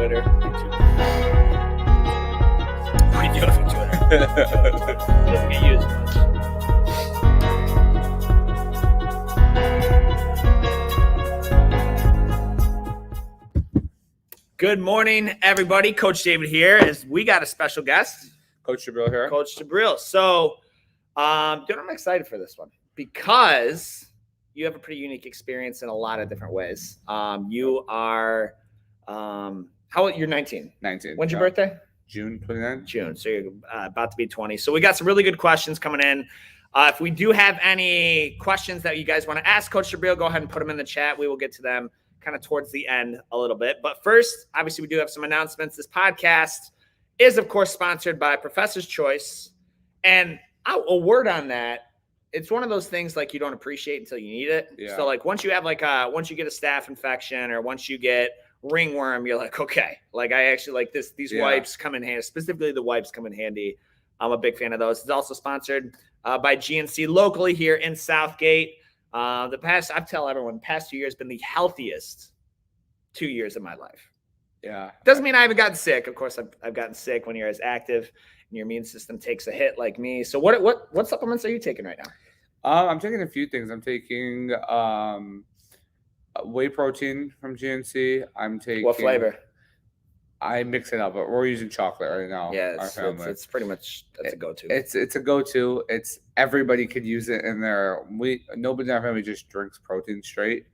Twitter, YouTube. We do have a Twitter. It doesn't get used much. Good morning, everybody. Coach David here. As we got a special guest, Coach Jibril here. Coach Jibril. So, dude, I'm excited for this one because you have a pretty unique experience in a lot of different ways. You are, how old? You're 19. 19. When's your birthday? June 29th. June. So you're about to be 20. So we got some really good questions coming in. If we do have any questions that you guys want to ask Coach Jibril, go ahead and put them in the chat. We will get to them kind of towards the end a little bit. But first, obviously, we do have some announcements. This podcast is, of course, sponsored by Professor's Choice. And a word on that, it's one of those things like you don't appreciate until you need it. Yeah. So like once you have once you get a staph infection or once you get ringworm, you're like, okay, like I actually like this. These wipes come in handy. Specifically, the wipes come in handy. I'm a big fan of those. It's also sponsored by GNC locally here in Southgate. I tell everyone, the past 2 years have been the healthiest 2 years of my life. Yeah. Doesn't mean I haven't gotten sick. Of course, I've gotten sick when you're as active and your immune system takes a hit like me. So what supplements are you taking right now? I'm taking a few things. I'm taking whey protein from GNC. I'm taking. What flavor? I mix it up, but we're using chocolate right now. Yeah, it's pretty much that's a go-to. It's a go-to. It's everybody could use it in their. Nobody in our family just drinks protein straight.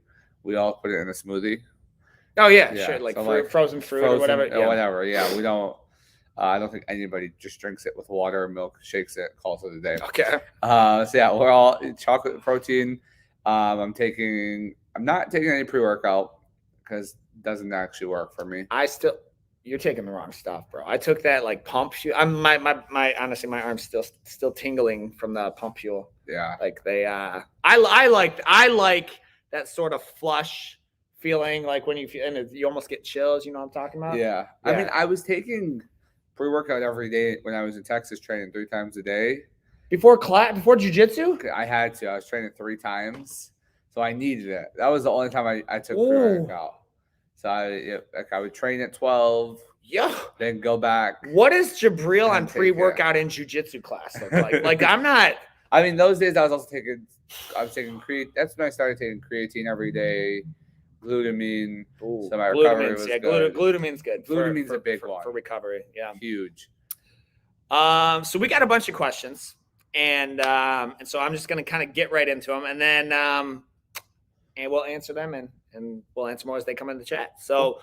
We all put it in a smoothie. Oh yeah. Sure, like so frozen fruit or whatever. Yeah. Whatever. Yeah, we don't. I don't think anybody just drinks it with water, milk, shakes it, calls it a day. Okay. So yeah, we're all chocolate protein. I'm not taking any pre-workout because it doesn't actually work for me. You're taking the wrong stuff, bro. I took that like pump fuel. Honestly, my arm's still tingling from the pump fuel. Yeah. Like I like that sort of flush feeling, like when you feel and you almost get chills. You know what I'm talking about? Yeah. I mean, I was taking pre-workout every day when I was in Texas, training 3 times a day. Before jiu-jitsu? I had to. I was training 3 times, so I needed it. That was the only time I took pre-workout. So I would train at 12. Yeah. Then go back. What is Jibril on pre-workout in jiu-jitsu class look like? Like I'm not. I mean, those days I was taking creatine. That's when I started taking creatine every day. Glutamine. Ooh, so my recovery was good. Glutamine's good. Glutamine's a big one for recovery. Yeah. Huge. So we got a bunch of questions, and so I'm just gonna kind of get right into them, and then and we'll answer them, and we'll answer more as they come in the chat. So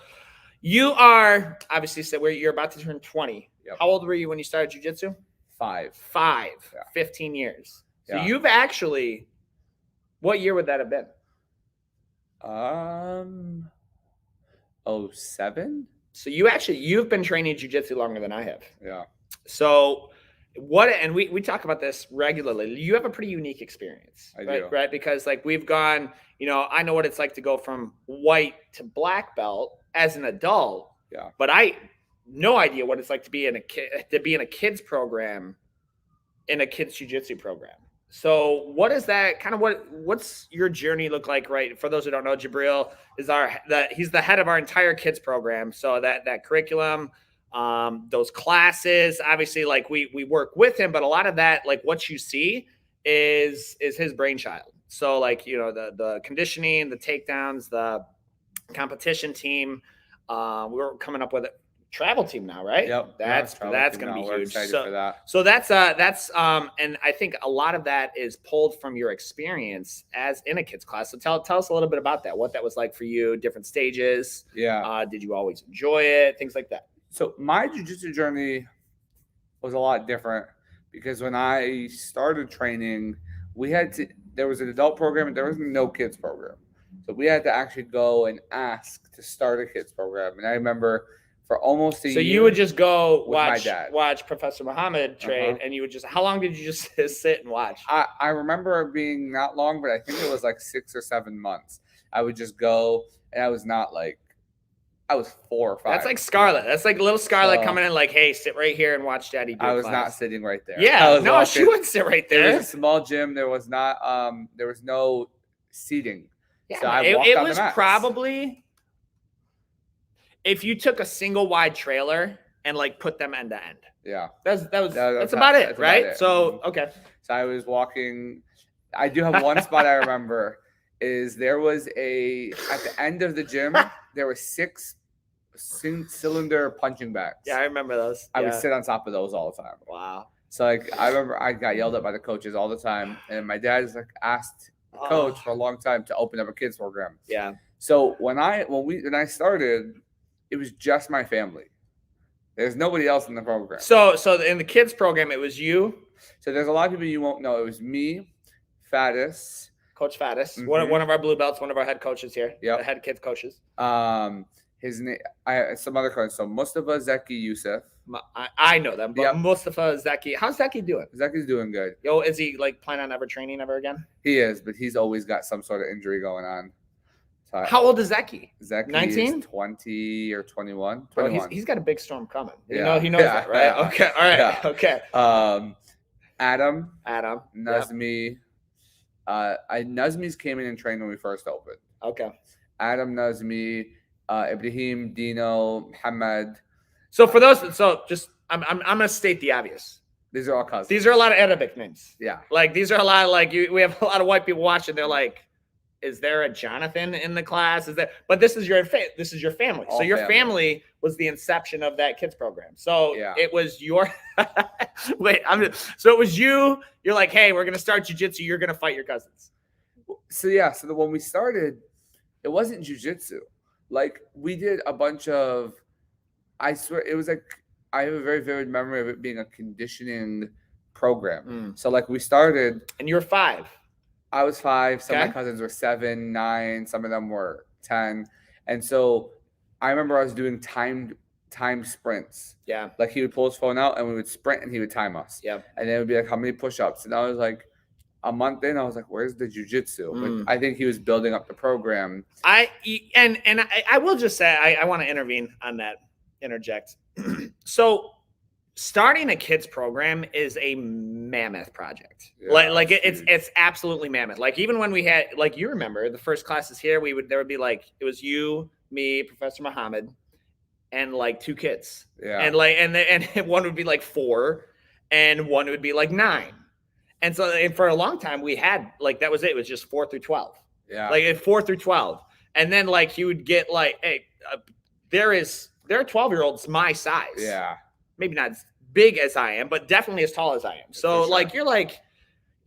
you are obviously you're about to turn 20. Yep. How old were you when you started jiu-jitsu? 5. Yeah. 15 years. So you've actually, what year would that have been? 07. So you've been training jiu-jitsu longer than I have. Yeah. So and we talk about this regularly. You have a pretty unique experience. I do. Right? Because like we've gone, I know what it's like to go from white to black belt as an adult. Yeah. But I no idea what it's like to be in a kids program, in a kids jiu-jitsu program. So what is that kind of what's your journey look like, right? For those who don't know, Jibril is he's the head of our entire kids program. So that curriculum, those classes, obviously like we work with him, but a lot of that, like what you see is his brainchild. So like, the conditioning, the takedowns, the competition team, we're coming up with a travel team now, right? Yep. That's going to be huge. For that. So that's and I think a lot of that is pulled from your experience as in a kids class. So tell us a little bit about that, what that was like for you, different stages. Yeah. Did you always enjoy it? Things like that. So my jiu-jitsu journey was a lot different because when I started training, there was an adult program and there was no kids program. So we had to actually go and ask to start a kids program. And I remember for almost a year. So you would just go watch Professor Muhammad train, and you would how long did you just sit and watch? I remember it being not long, but I think it was like 6 or 7 months. I would just go, and I was 4 or 5. That's like Scarlett. That's like little Scarlett coming in like, hey, sit right here and watch Daddy do I was class. not sitting right there. Yeah, she wouldn't sit right there. There was a small gym. There was no seating. Yeah, so it was probably if you took a single wide trailer and like put them end to end. Yeah. That's about That's it, about right? it. So okay. So I was walking. I do have one spot I remember is there was at the end of the gym, there were 6 cylinder punching bags. Yeah, I remember those. I would sit on top of those all the time. Wow. So like I remember I got yelled at by the coaches all the time, and my dad's like asked the coach for a long time to open up a kids program. Yeah. So when I started, it was just my family. There's nobody else in the program. So in the kids program, it was you. So there's a lot of people you won't know. It was me, Faddis, Coach Faddis, Mhm. one of our blue belts, one of our head coaches here. Yep. The head kids coaches. His name. I some other coaches. So Mustafa Zeki Youssef. I know them, but Yep. Mustafa Zeki. How's Zeki doing? Zeki's doing good. Yo, is he like planning on ever training ever again? He is, but he's always got some sort of injury going on. So How old is Zeki? Zeki 19? is 20 or 21. Bro, 21. he's got a big storm coming. Yeah. He knows Yeah. that, right? Yeah. Okay. All right. Yeah. Okay. Adam, Adam. Nazmi. Nazmi's came in and trained when we first opened. Okay. Adam, Nazmi, Ibrahim, Dino, Muhammad. So for those, I'm gonna state the obvious. These are all cousins. These are a lot of Arabic names. Yeah. Like these are a lot of we have a lot of white people watching. They're like, is there a Jonathan in the class? Is that? But this is your family. All so your family. family was the inception of that kids program. So Yeah. it was your so it was you. You're like, hey, we're gonna start jiu-jitsu. You're gonna fight your cousins. So yeah, when we started, it wasn't jiu-jitsu. Like we did a bunch of, I swear it was like I have a very vivid memory of it being a conditioning program. So like we started, and you were 5. I was 5. Some of Okay. my cousins were 7, 9. Some of them were 10. And so I remember I was doing timed sprints. Yeah. Like he would pull his phone out and we would sprint and he would time us. Yeah. And then it would be like, how many push-ups? And I was like, a month in, I was like, where's the jiu-jitsu? But I think he was building up the program. I will just say I want to interject. So starting a kids program is a mammoth project. Yeah, It's absolutely mammoth. Like even when we had, like, you remember the first classes here, there would be like, it was you, me, Professor Muhammad, and like 2 kids. Yeah. And one would be like 4 and one would be like 9. And so for a long time we had like, that was it. It was just 4 through 12. Yeah. Like 4 through 12. And then like you would get like, hey, there are 12-year-olds my size. Yeah. Maybe not as big as I am, but definitely as tall as I am. So sure. like, you're like,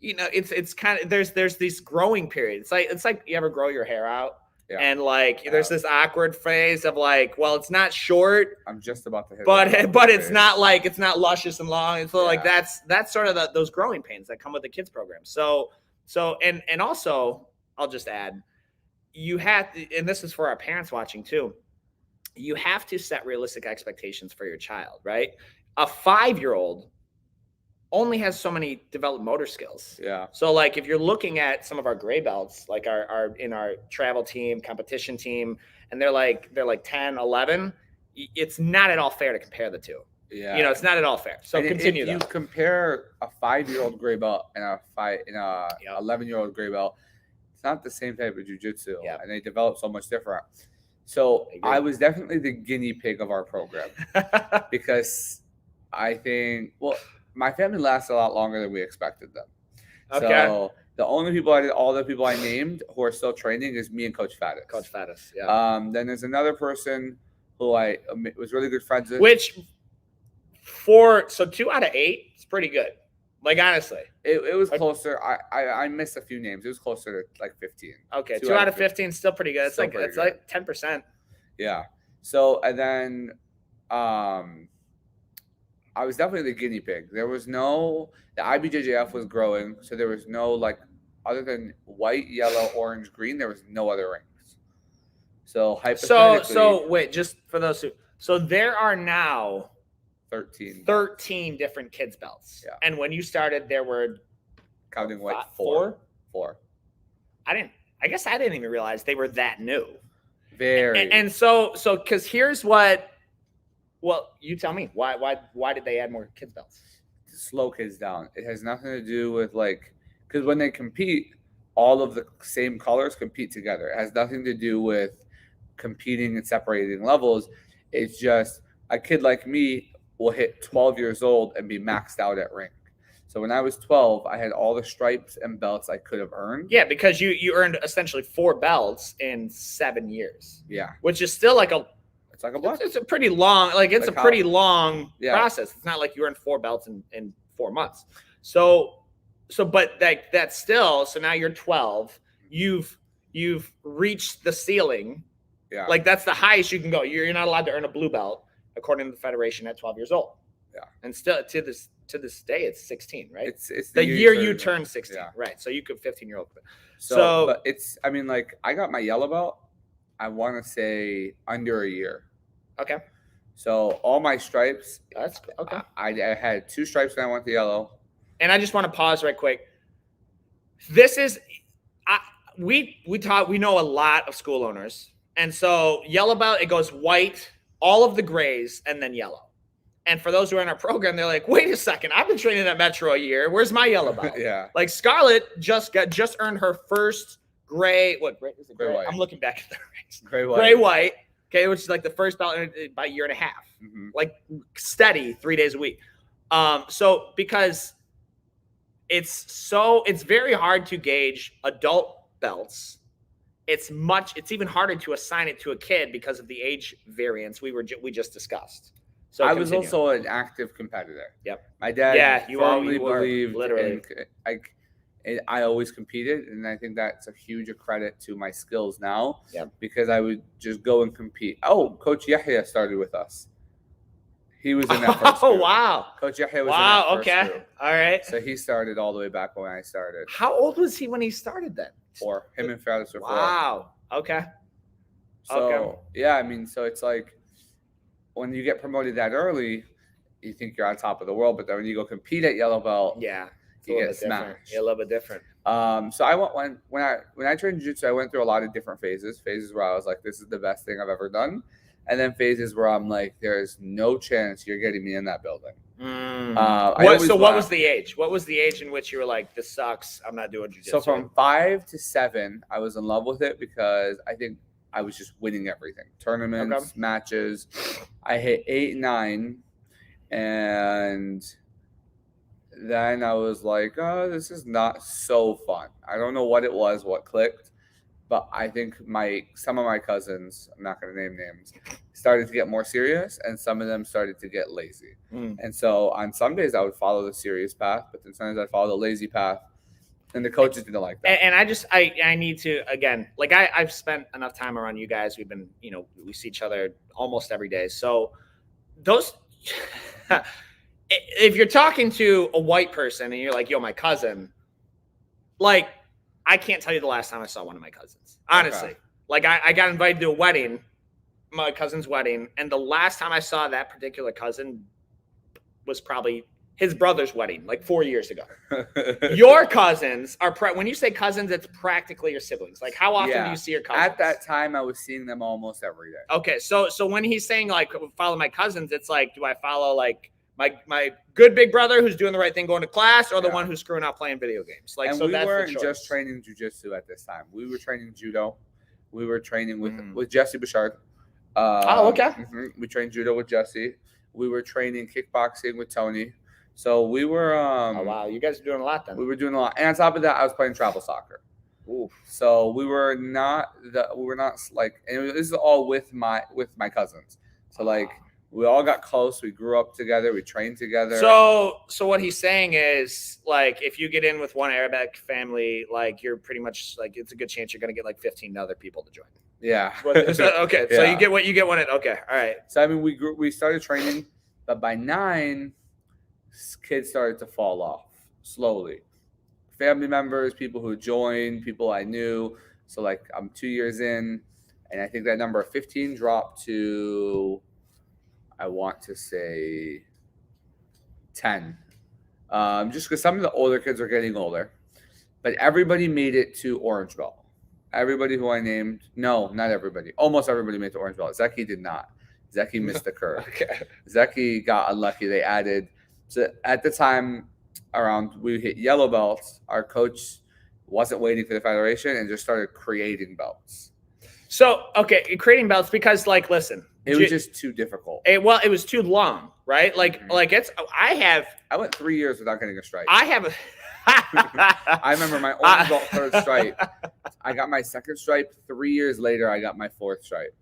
it's kind of, there's this growing period. It's like you ever grow your hair out. Yeah. And like, there's this awkward phase of like, well, it's not short, I'm just about to hit but that it's not like, it's not luscious and long. And so like, that's sort of those growing pains that come with the kids program. So, and also I'll just add, you have to, and this is for our parents watching too, you have to set realistic expectations for your child, right? A 5-year-old only has so many developed motor skills. Yeah. So like if you're looking at some of our gray belts, like our in our travel team, competition team, and they're like 10, 11, it's not at all fair to compare the two. Yeah. It's not at all fair. So continue. If you compare a 5-year-old gray belt and a 11-year-old gray belt, it's not the same type of jiu-jitsu. Yeah. And they develop so much different. So I was definitely the guinea pig of our program because I think, my family lasted a lot longer than we expected them. Okay. So the only people all the people I named who are still training is me and Coach Faddis. Coach Faddis, yeah. Then there's another person who I was really good friends with. Which 2 out of 8 is pretty good. Like honestly, it was closer. I missed a few names. It was closer to like 15. Okay, 2 out of 15 is still pretty good. It's like 10%. Yeah. So and then, I was definitely the guinea pig. There was the IBJJF was growing, so there was no like other than white, yellow, orange, green. There was no other rings. So hypothetically, so wait, just for those so there are now 13 different kids belts. Yeah. And when you started, there were counting white 4. I guess I didn't even realize they were that new. Very. And so because here's what. Well, you tell me why did they add more kids belts? To slow kids down. It has nothing to do with because when they compete, all of the same colors compete together. It has nothing to do with competing and separating levels. It's just a kid like me will hit 12 years old and be maxed out at rank. So when I was 12, I had all the stripes and belts I could have earned. Yeah, because you earned essentially 4 belts in 7 years. Yeah. Which is still like it's like a block. It's a pretty long, it's a pretty long process. It's not like you earned 4 belts in 4 months. So but that's still, so now you're 12. You've reached the ceiling. Yeah. Like that's the highest you can go. You're not allowed to earn a blue belt according to the federation at 12 years old. Yeah. And still to this day it's 16, right? It's the year you turn 16. Yeah. Right. So you could 15-year-old. So but it's, I mean, like I got my yellow belt, I want to say under a year. Okay. So all my stripes, that's okay. I had 2 stripes when I went to yellow. And I just want to pause right quick. This is we know a lot of school owners. And so yellow belt, it goes white, all of the grays, and then yellow. And for those who are in our program, they're like, wait a second, I've been training at Metro a year. Where's my yellow belt? Yeah. Like Scarlett just earned her first gray. What gray is it? Gray white. I'm looking back at the ranks. Gray white. Gray white. Okay, which is like the first belt in about a year and a half. Mm-hmm. Like steady 3 days a week. So because it's very hard to gauge adult belts. It's even harder to assign it to a kid because of the age variance we just discussed. So I was also an active competitor. Yep. My dad firmly were, believed literally. I always competed, and I think that's a huge credit to my skills now. Yep. Because I would just go and compete. Oh, Coach Yahya started with us. He was in that first group. Oh, wow. Coach Yahya was in that first okay. group. All right. So he started all the way back when I started. How old was he when he started then? 4. Him and Fathers were 4. Wow. Okay. So, yeah, I mean, so it's like when you get promoted that early, you think you're on top of the world, but then when you go compete at yellow belt, you get smashed. Yeah, a little bit different. So I went when I trained jiu-jitsu, I went through a lot of different phases. Phases where I was like, this is the best thing I've ever done. And then phases where I'm like, there's no chance you're getting me in that building. What was the age? What was the age in which you were like, this sucks, I'm not doing jiu-jitsu? So from 5 to 7, I was in love with it because I think I was just winning everything. Tournaments, matches. I hit 8, 9, and then I was like, oh, this is not so fun. I don't know what it was, what clicked, but I think some of my cousins, I'm not going to name names, started to get more serious, and some of them started to get lazy. And so on some days I would follow the serious path, but then sometimes I'd follow the lazy path, and the coaches didn't like that. And I need to, again, like I've spent enough time around you guys. We've been, we see each other almost every day. So those, if you're talking to a white person and you're like, yo, my cousin, like, I can't tell you the last time I saw one of my cousins, honestly. Okay. Like I got invited to a wedding, my cousin's wedding. And the last time I saw that particular cousin was probably his brother's wedding, like 4 years ago. Your cousins are, when you say cousins, it's practically your siblings. Like how often do you see your cousins? At that time, I was seeing them almost every day. Okay. So when he's saying like, follow my cousins, it's like, do I follow like my good big brother who's doing the right thing, going to class, or the one who's screwing out playing video games? Like, and so we that's weren't just training jiu-jitsu at this time. We were training judo. We were training with Jesse Bouchard. Okay. We trained judo with Jesse. We were training kickboxing with Tony. So we were. Oh wow, you guys are doing a lot then. We were doing a lot, and on top of that, I was playing travel soccer. Ooh. So we were not like, and this is all with my cousins. So like, we all got close. We grew up together. We trained together. So what he's saying is like, if you get in with one Arabic family, like you're pretty much like, it's a good chance you're going to get like 15 other people to join. Yeah. Okay. So you get what you get when it. Okay. All right. So I mean, we started training, but by 9, kids started to fall off slowly. Family members, people who joined, people I knew. So like, I'm 2 years in, and I think that number of 15 dropped to, I want to say 10. Just because some of the older kids are getting older, but everybody made it to orange belt. Everybody who I named, no, not everybody. Almost everybody made it to orange belt. Zeki did not. Zeki missed the curve. Okay. Zeki got unlucky. They added. So at the time, we hit yellow belts, our coach wasn't waiting for the federation and just started creating belts. So, okay, creating belts because, like, listen, It was just too difficult. it was too long, right? Like, I went 3 years without getting a stripe. I have a. I remember my orange belt third stripe. I got my second stripe 3 years later. I got my fourth stripe.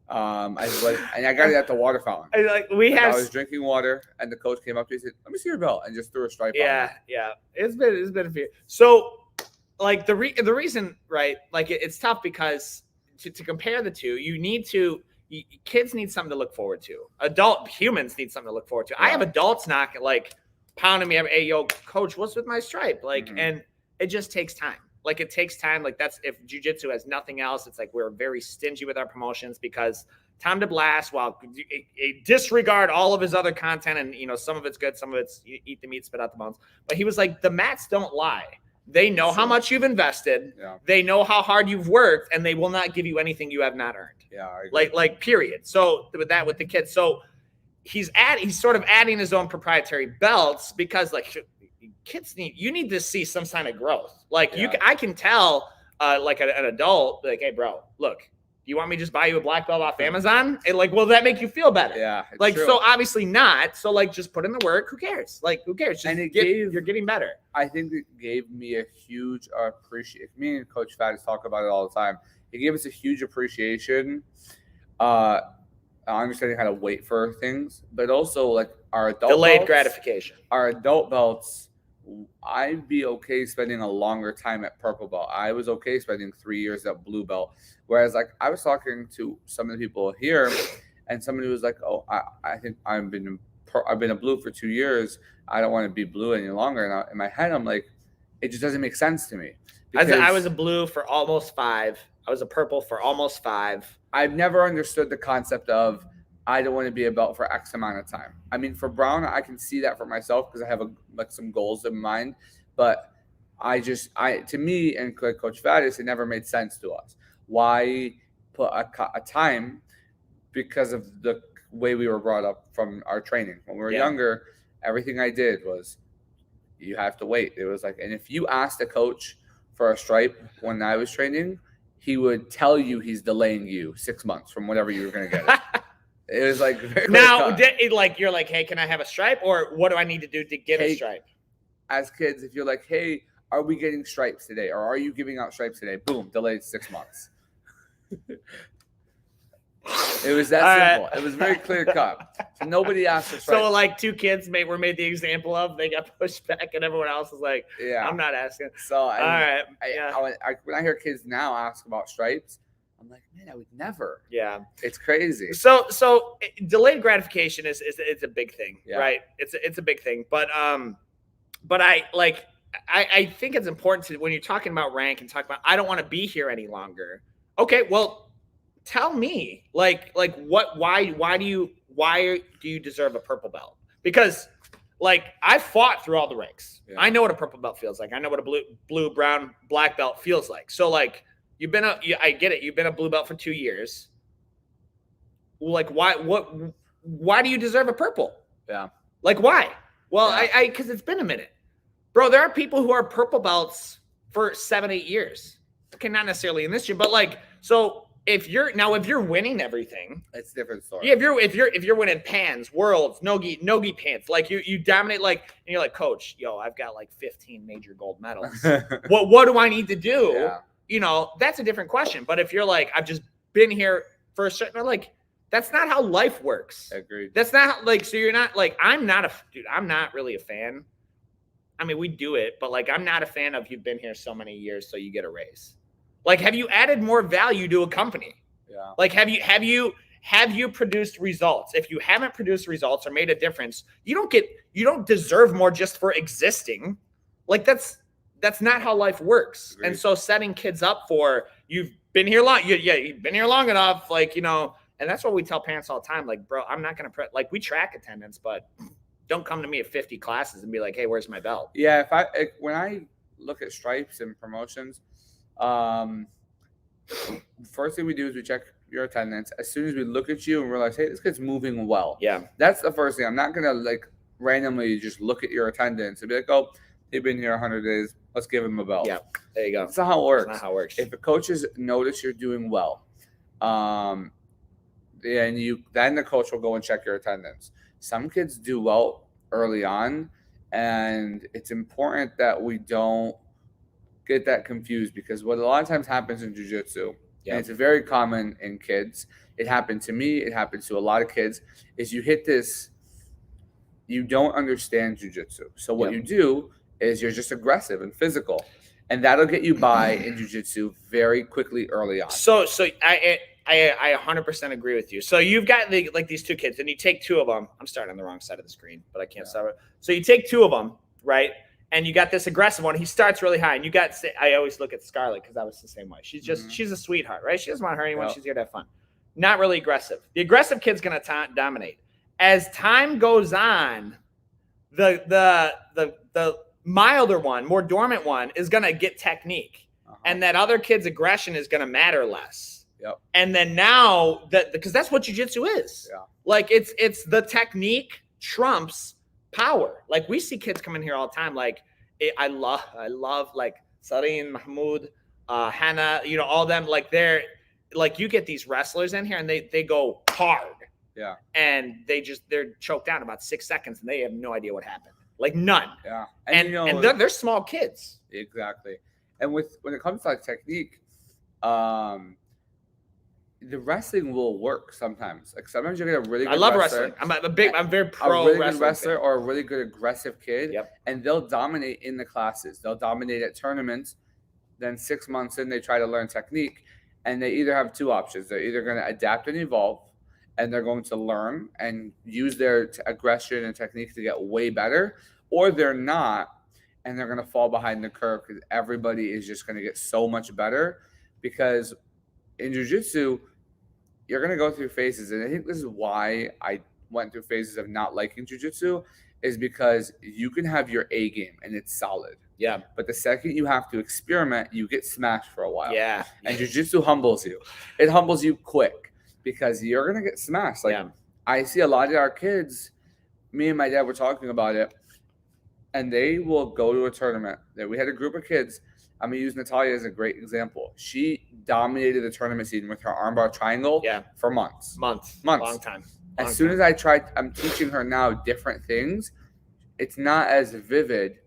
And I got it at the water fountain. I was drinking water, and the coach came up to me and said, "Let me see your belt," and just threw a stripe on it. Yeah. It's been a few. So, like the reason, right? Like it's tough because to compare the two, kids need something to look forward to. Adult humans need something to look forward to. Yeah. I have adults knocking, like pounding me, "Hey, yo, coach, what's with my stripe?" Like, and it just takes time. Like it takes time. Like that's if jiu-jitsu has nothing else. It's like we're very stingy with our promotions because time to blast while disregard all of his other content. And, some of it's good. Some of it's eat the meat, spit out the bones. But he was like, the mats don't lie. They know how much you've invested. Yeah. They know how hard you've worked, and they will not give you anything you have not earned. Yeah, I agree. Like period. So with the kids, so he's sort of adding his own proprietary belts because like kids need to see some sign of growth. Like I can tell like an adult, like, "Hey bro, look, do you want me to just buy you a black belt off Amazon?" And like, will that make you feel better? Yeah. Like, true. So obviously not. So like, just put in the work. Who cares? Like, who cares? Just you're getting better. I think it gave me a huge appreciation. Me and Coach Faddis talk about it all the time. It gave us a huge appreciation. Understanding how to wait for things, but also like our adult delayed gratification. Our adult belts, I'd be okay spending a longer time at purple belt. I was okay spending 3 years at blue belt. Whereas like I was talking to some of the people here, and somebody was like, "Oh, I think I've been a blue for 2 years. I don't want to be blue any longer." And in my head, I'm like, it just doesn't make sense to me. I was a blue for almost 5. I was a purple for almost 5. I've never understood the concept of I don't want to be a belt for X amount of time. I mean, for brown, I can see that for myself because I have some goals in mind. But to me and Coach Faddis, it never made sense to us. Why put a time? Because of the way we were brought up from our training. When we were younger, everything I did was you have to wait. It was like, and if you asked a coach for a stripe when I was training, he would tell you he's delaying you 6 months from whatever you were going to get. It was like now, you're like, "Hey, can I have a stripe?" Or what do I need to do to get a stripe? As kids, if you're like, "Hey, are we getting stripes today? Or are you giving out stripes today?" Boom, delayed 6 months. It was that simple. It was very clear cut. So nobody asked for stripes. So like 2 kids were made the example of, they got pushed back, and everyone else was like, "Yeah, I'm not asking." So when I hear kids now ask about stripes, I'm like, man, I would never. Yeah, it's crazy. So delayed gratification is a big thing, right? It's a big thing, but I think it's important to, when you're talking about rank and talking about, I don't want to be here any longer. Okay, well, tell me, why do you deserve a purple belt? Because like I fought through all the ranks. Yeah. I know what a purple belt feels like. I know what a blue, brown, black belt feels like. So like I get it. You've been a blue belt for 2 years. Like why do you deserve a purple? Yeah. Like why? Well, because it's been a minute. Bro, there are people who are purple belts for 7-8 years. Okay, not necessarily in this gym, but like, so if you're winning everything, it's a different story. Yeah, if you're winning pans, worlds, nogi pants, like you dominate, like, and you're like, "Coach, yo, I've got like 15 major gold medals. What do I need to do?" Yeah. That's a different question. But if you're like, "I've just been here for a certain," like, that's not how life works. Agreed. That's not how, like, so you're not like, I'm not really a fan. I mean, we do it, but like, I'm not a fan of you've been here so many years, so you get a raise. Like, have you added more value to a company? Yeah. Like, have you produced results? If you haven't produced results or made a difference, you don't deserve more just for existing. Like, that's not how life works. Agreed. And so setting kids up for, you've been here long. You've been here long enough. Like, and that's what we tell parents all the time. Like, bro, I'm not going to like, we track attendance, but don't come to me at 50 classes and be like, "Hey, where's my belt?" Yeah. When I look at stripes and promotions, first thing we do is we check your attendance. As soon as we look at you and realize, hey, this kid's moving well. Yeah. That's the first thing. I'm not going to like randomly just look at your attendance and be like, "Oh, they've been here 100 days. Let's give him a belt." Yeah. There you go. That's not how it works. That's not how it works. If the coaches notice you're doing well, And then the coach will go and check your attendance. Some kids do well early on, and it's important that we don't get that confused, because what a lot of times happens in jiu-jitsu, and it's very common in kids, it happened to me, it happens to a lot of kids, is you hit this, you don't understand jiu-jitsu. So what you do is you're just aggressive and physical, and that'll get you by in jiu-jitsu very quickly early on. So I 100% agree with you. So you've got these two kids, and you take two of them. I'm starting on the wrong side of the screen, but I can't stop it. So you take two of them, right? And you got this aggressive one. He starts really high, and you got. I always look at Scarlett because I was the same way. She's just she's a sweetheart, right? She doesn't want to hurt anyone. She's here to have fun. Not really aggressive. The aggressive kid's gonna dominate. As time goes on, the milder one, more dormant one, is gonna get technique, and that other kid's aggression is gonna matter less. Yep. And then now because that's what jiu-jitsu is. Yeah. Like it's the technique trumps power. Like we see kids come in here all the time. Like I love like Sareen, Mahmoud, Hannah, all them, like they're like, you get these wrestlers in here and they go hard. Yeah. And they're choked out in about 6 seconds and they have no idea what happened. Like none. Yeah. And they're small kids. Exactly. And when it comes to like technique, the wrestling will work sometimes. Like sometimes you get a really good I love wrestler. wrestling. I'm very pro a really wrestling good wrestler fan. or a really good aggressive kid. Yep. And they'll dominate in the classes. They'll dominate at tournaments. Then 6 months in, they try to learn technique. And they either have two options. They're either going to adapt and evolve, and they're going to learn and use their aggression and technique to get way better, or they're not, and they're going to fall behind the curve because everybody is just going to get so much better. Because in jiu-jitsu, you're going to go through phases. And I think this is why I went through phases of not liking jiu-jitsu, is because you can have your A game and it's solid. Yeah. But the second you have to experiment, you get smashed for a while. Yeah. And jiu-jitsu humbles you. It humbles you quick because you're going to get smashed. Like I see a lot of our kids, me and my dad were talking about it, and they will go to a tournament. We had a group of kids. I'm going to use Natalia as a great example. She dominated the tournament scene with her armbar triangle for months. Months. Long time. As soon as I'm teaching her now different things, it's not as vivid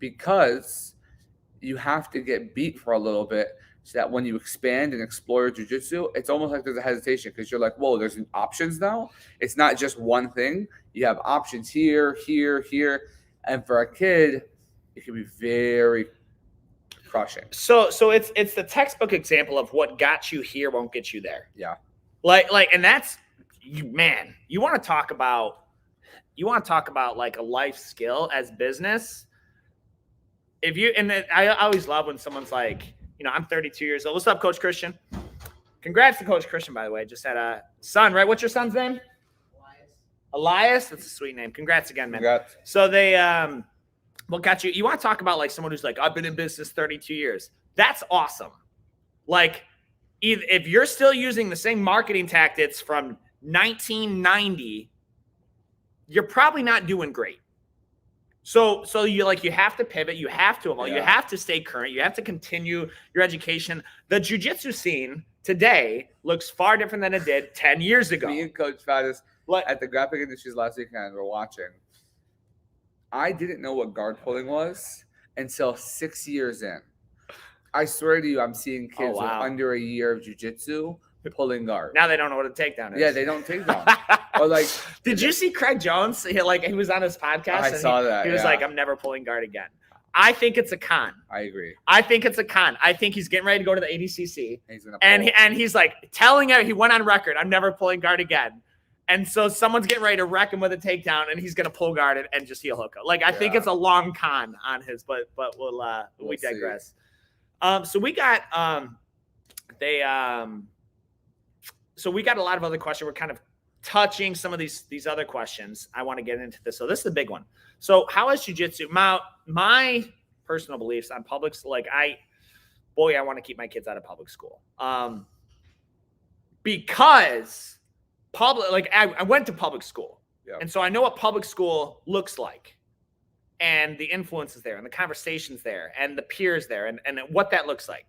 because you have to get beat for a little bit so that when you expand and explore jiu-jitsu, it's almost like there's a hesitation because you're like, whoa, there's options now. It's not just one thing. You have options here, here, here. And for a kid, it can be very crushing. So it's the textbook example of what got you here won't get you there. Yeah. And that's you want to talk about like a life skill as business. I always love when someone's like, I'm 32 years old. What's up, Coach Christian? Congrats to Coach Christian, by the way. Just had a son, right? What's your son's name? Elias. That's a sweet name. Congrats again, man. Congrats. So they, what got you? You want to talk about like someone who's like, I've been in business 32 years. That's awesome. Like, if you're still using the same marketing tactics from 1990, you're probably not doing great. So you have to pivot, you have to evolve, you have to stay current, you have to continue your education. The jiu-jitsu scene today looks far different than it did 10 years ago. Me and Coach Pandas at the Graphic Industries last weekend, we're watching. I didn't know what guard pulling was until 6 years in. I swear to you, I'm seeing kids with under a year of jiu-jitsu pulling guard. Now they don't know what a takedown is. Yeah, they don't take down. Or like, did you see Craig Jones? He was on his podcast. I saw that. He was like, I'm never pulling guard again. I think it's a con. I agree. I think it's a con. I think he's getting ready to go to the ADCC. And he's like telling her, he went on record, I'm never pulling guard again. And so someone's getting ready to wreck him with a takedown, and he's going to pull guard and just heel hook. Like, I think it's a long con on his, but we digress. So we got so we got a lot of other questions. We're kind of touching some of these other questions. I want to get into this. So this is the big one. So how is jiu-jitsu? My personal beliefs on public, like I want to keep my kids out of public school. Because I went to public school. Yep. And so I know what public school looks like, and the influence is there, and the conversations there, and the peers there, and what that looks like.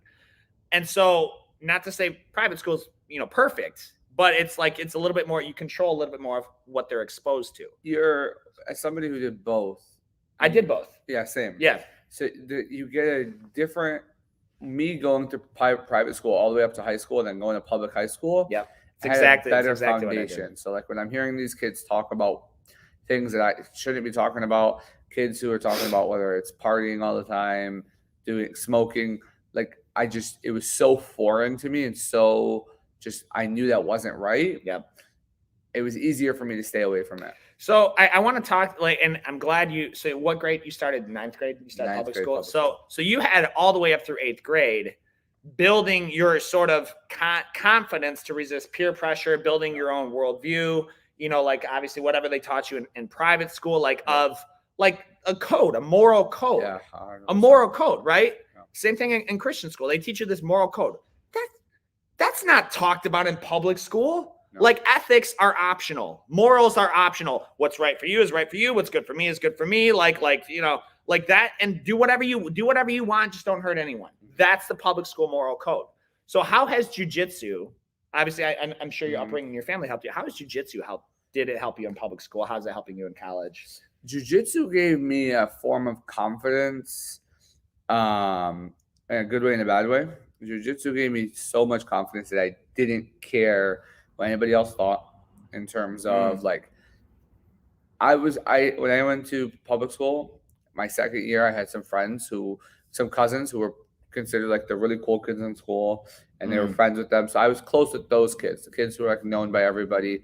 And so, not to say private schools perfect, but it's like it's a little bit more, you control a little bit more of what they're exposed to. You're as somebody who did both. I did both. Yeah, same. Yeah. So you get a different, me going to private school all the way up to high school and then going to public high school. Yep. It's exactly It's better exactly what I did. foundation. So like when I'm hearing these kids talk about things that I shouldn't be talking about, kids who are talking about whether it's partying all the time, smoking, like it was so foreign to me, and so just I knew that wasn't right. Yep. It was easier for me to stay away from it. So I want to talk and I'm glad so what grade you started? 9th grade? You started public school? So you had all the way up through 8th grade, building your sort of confidence to resist peer pressure, building your own worldview, like obviously whatever they taught you in private school, like of like a code, a moral code, a moral code, right? Yeah. Same thing in Christian school. They teach you this moral code. That's not talked about in public school. No. Like ethics are optional. Morals are optional. What's right for you is right for you. What's good for me is good for me. Like that, and do whatever you want. Just don't hurt anyone. That's the public school moral code. So how has jiu-jitsu, obviously I'm sure your upbringing, your family helped you. How has jiu-jitsu did it help you in public school? How's it helping you in college? Jiu-jitsu gave me a form of confidence, in a good way and a bad way. Jiu-jitsu gave me so much confidence that I didn't care what anybody else thought in terms of like, when I went to public school, my second year, I had some cousins who were considered like the really cool kids in school, and they were friends with them. So I was close with those kids, the kids who were like known by everybody.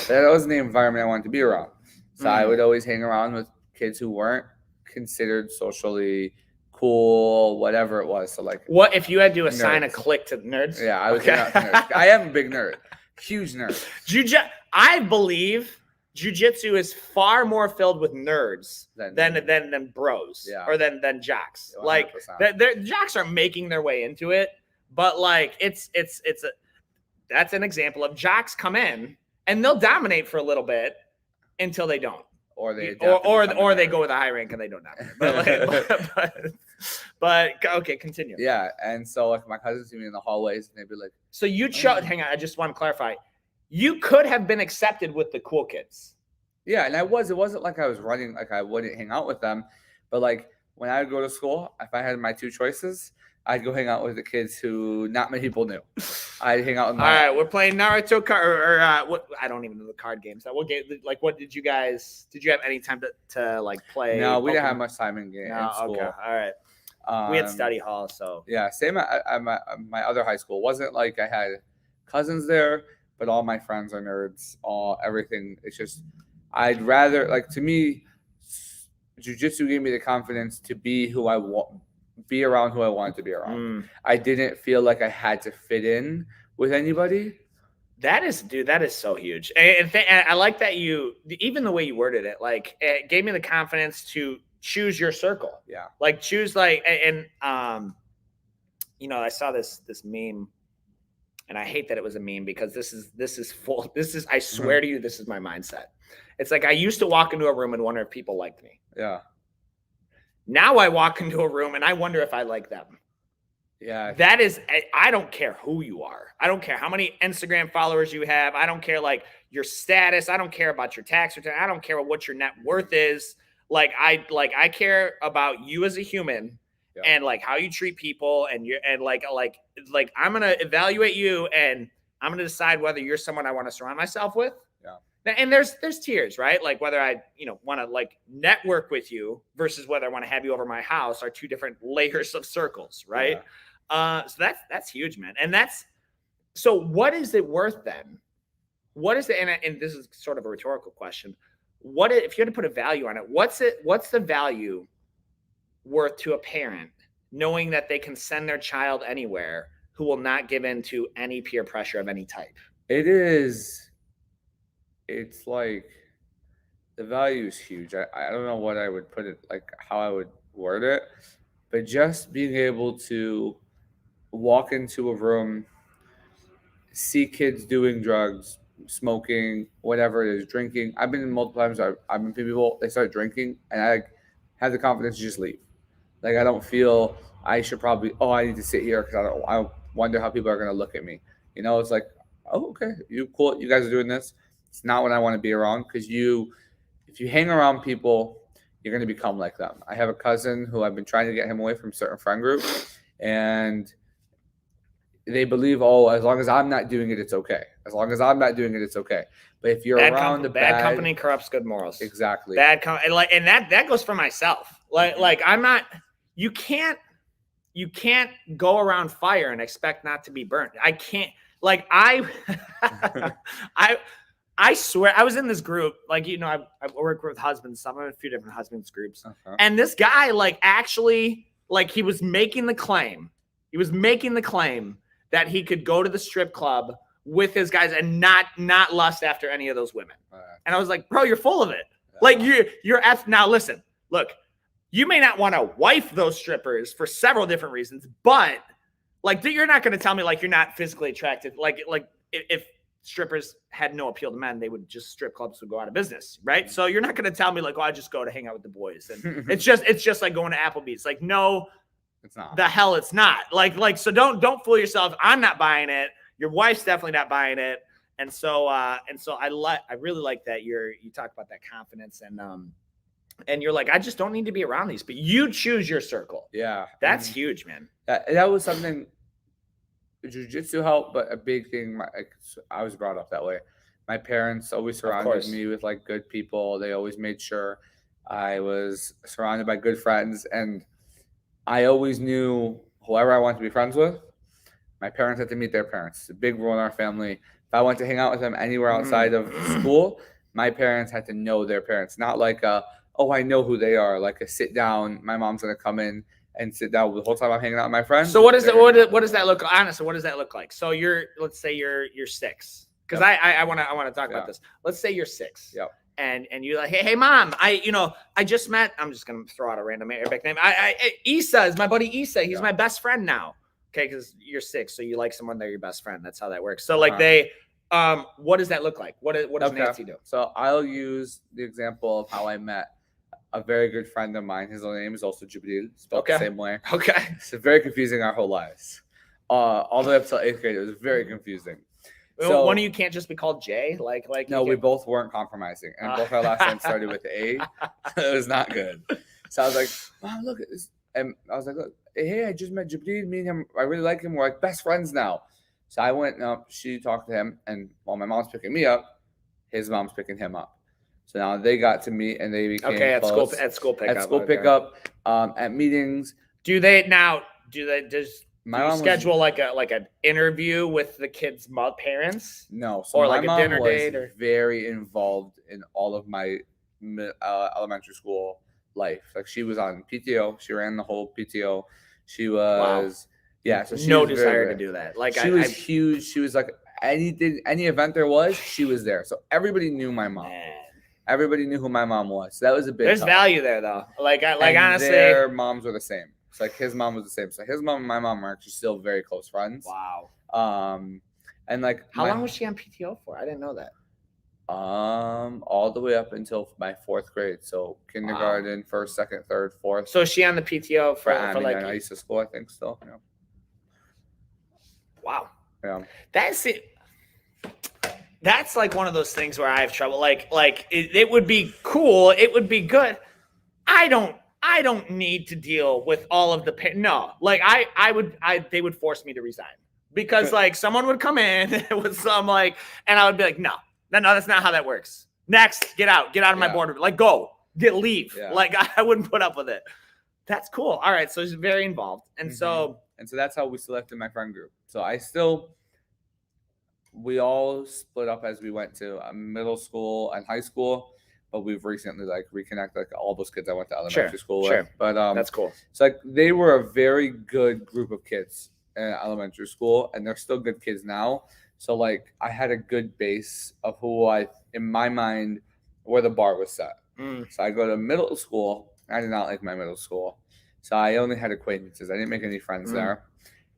That wasn't the environment I wanted to be around. So I would always hang around with kids who weren't considered socially cool, whatever it was. So like, what if you had to assign a clique to nerds? Yeah, I was nerds. I am a big nerd, huge nerd. I believe jiu-jitsu is far more filled with nerds than bros, or than jocks. 100%. Like the jocks are making their way into it, but like that's an example of jocks come in and they'll dominate for a little bit until they don't, or they go with a high rank and they don't dominate. But okay, continue. Yeah, and so like my cousins see me in the hallways and they'd be like, "So you chose? Hang on, I just want to clarify. You could have been accepted with the cool kids." Yeah, and it wasn't like I was running, like I wouldn't hang out with them, but like when I would go to school, if I had my two choices, I'd go hang out with the kids who not many people knew. I'd hang out with All right, we're playing Naruto card, what I don't even know the card games. What game? Like, what did you have any time to like play? No, we didn't have much time in game. No, okay, all right. We had study hall, so yeah. Same at my other high school. It wasn't like I had cousins there, but all my friends are nerds. Everything. It's just I'd rather, like, to me, jiu-jitsu gave me the confidence to be who I want. Be around who I wanted to be around. I didn't feel like I had to fit in with anybody. That is so huge. And I like that even the way you worded it, like it gave me the confidence to choose your circle. Yeah. Like choose I saw this meme, and I hate that it was a meme because this is I swear to you, this is my mindset. It's like I used to walk into a room and wonder if people liked me. Yeah. Now I walk into a room and I wonder if I like them. Yeah. That is, I don't care who you are. I don't care how many Instagram followers you have. I don't care like your status. I don't care about your tax return. I don't care what your net worth is. I care about you as a human, and like how you treat people, and I'm going to evaluate you, and I'm going to decide whether you're someone I want to surround myself with. And there's tiers, right? Like whether I, want to like network with you versus whether I want to have you over my house are two different layers of circles, right? Yeah. So that's huge, man. And so what is it worth then? What is it? And this is sort of a rhetorical question. If you had to put a value on it, what's the value worth to a parent knowing that they can send their child anywhere who will not give in to any peer pressure of any type? It's like the value is huge. I don't know what I would put it, like how I would word it, but just being able to walk into a room, see kids doing drugs, smoking, whatever it is, drinking. I've been in multiple times. I've been people, they start drinking, and I have the confidence to just leave. Like I don't feel I should probably, I need to sit here because wonder how people are going to look at me. You know, it's like, oh, okay, you cool. You guys are doing this. It's not what I want to be around, because if you hang around people, you're going to become like them. I have a cousin who I've been trying to get him away from certain friend groups, and they believe, oh, as long as I'm not doing it, it's okay. As long as I'm not doing it, it's okay. But if you're around the bad company corrupts good morals. Exactly. And that goes for myself. Like I'm not. You can't go around fire and expect not to be burnt. I can't. Like I swear, I was in this group. Like, you know, I work with husbands. So I'm in a few different husbands groups, and this guy, like, actually, like, he was making the claim. He was making the claim that he could go to the strip club with his guys and not lust after any of those women. And I was like, bro, you're full of it. Like, you're now listen, look, you may not want to wife those strippers for several different reasons, but like, you're not going to tell me like you're not physically attracted. Like if strippers had no appeal to men, strip clubs would go out of business. Right. So you're not going to tell me like, oh, I just go to hang out with the boys. And it's just like going to Applebee's. Like, no, it's not. The hell it's not. Like, so don't fool yourself. I'm not buying it. Your wife's definitely not buying it. And so I really like that you talk about that confidence and you're like, I just don't need to be around these, but you choose your circle. Yeah. That's huge, man. That was something Jiu-Jitsu helped, but a big thing, I was brought up that way. My parents always surrounded me with like good people. They always made sure I was surrounded by good friends, and I always knew whoever I wanted to be friends with, my parents had to meet their parents. It's a big rule in our family. If I went to hang out with them anywhere outside of school, my parents had to know their parents. Not like oh, I know who they are. Like a sit down. My mom's gonna come in and sit down the whole time I'm hanging out with my friends. So what does that look? Honestly, what does that look like? So let's say you're 6, because I want to talk about this. Let's say you're 6. Yep. And you're like, hey mom, I just met. I'm just gonna throw out a random Arabic name. Isa is my buddy Isa. He's my best friend now. Okay, because you're 6, so you like someone, they're your best friend. That's how that works. So like what does that look like? What does Nancy do? So I'll use the example of how I met a very good friend of mine. His name is also Jibril, spelled the same way. Okay. It's very confusing our whole lives. All the way up till 8th grade, it was very confusing. So one of you can't just be called Jay? Like no, we both weren't compromising. And both our last names started with A. It was not good. So I was like, Mom, look at this. And I was like, look, hey, I just met Jibril. Me and him, I really like him. We're like best friends now. So I went up, she talked to him, and while my mom's picking me up, his mom's picking him up. So now they got to meet and they became close. At school pickup. At school pickup, at meetings. Does my mom schedule like an interview with the kids' parents? No, so or like a dinner date, or very involved in all of my elementary school life. Like she was on PTO, she ran the whole PTO. She was so she no desire to do that. Like she was huge. She was like any event there was, she was there. So everybody knew my mom. Man. Everybody knew who my mom was. So that was a big. There's value there though. Like honestly, their moms were the same. It's like his mom was the same. So his mom and my mom are actually still very close friends. Wow. And like how long was she on PTO for? I didn't know that. All the way up until my 4th grade. So kindergarten, 1st, 2nd, 3rd, 4th. So is she on the PTO for like ISA school, I think still. Yeah. Wow. Yeah. That's it. That's like one of those things where I have trouble. Like it would be cool. It would be good. I don't need to deal with all of the pain. No, like they would force me to resign because like someone would come in with some like, and I would be like, no, that's not how that works. Next, get out of my boardroom. Like leave. Yeah. Like I wouldn't put up with it. That's cool. All right. So she's very involved. And so that's how we selected my friend group. So we all split up as we went to middle school and high school, but we've recently like reconnected like all those kids I went to elementary school with. But that's cool. It's like they were a very good group of kids in elementary school, and they're still good kids now. So like I had a good base of who in my mind, where the bar was set. So I go to middle school. I did not like my middle school. So I only had acquaintances. I didn't make any friends there.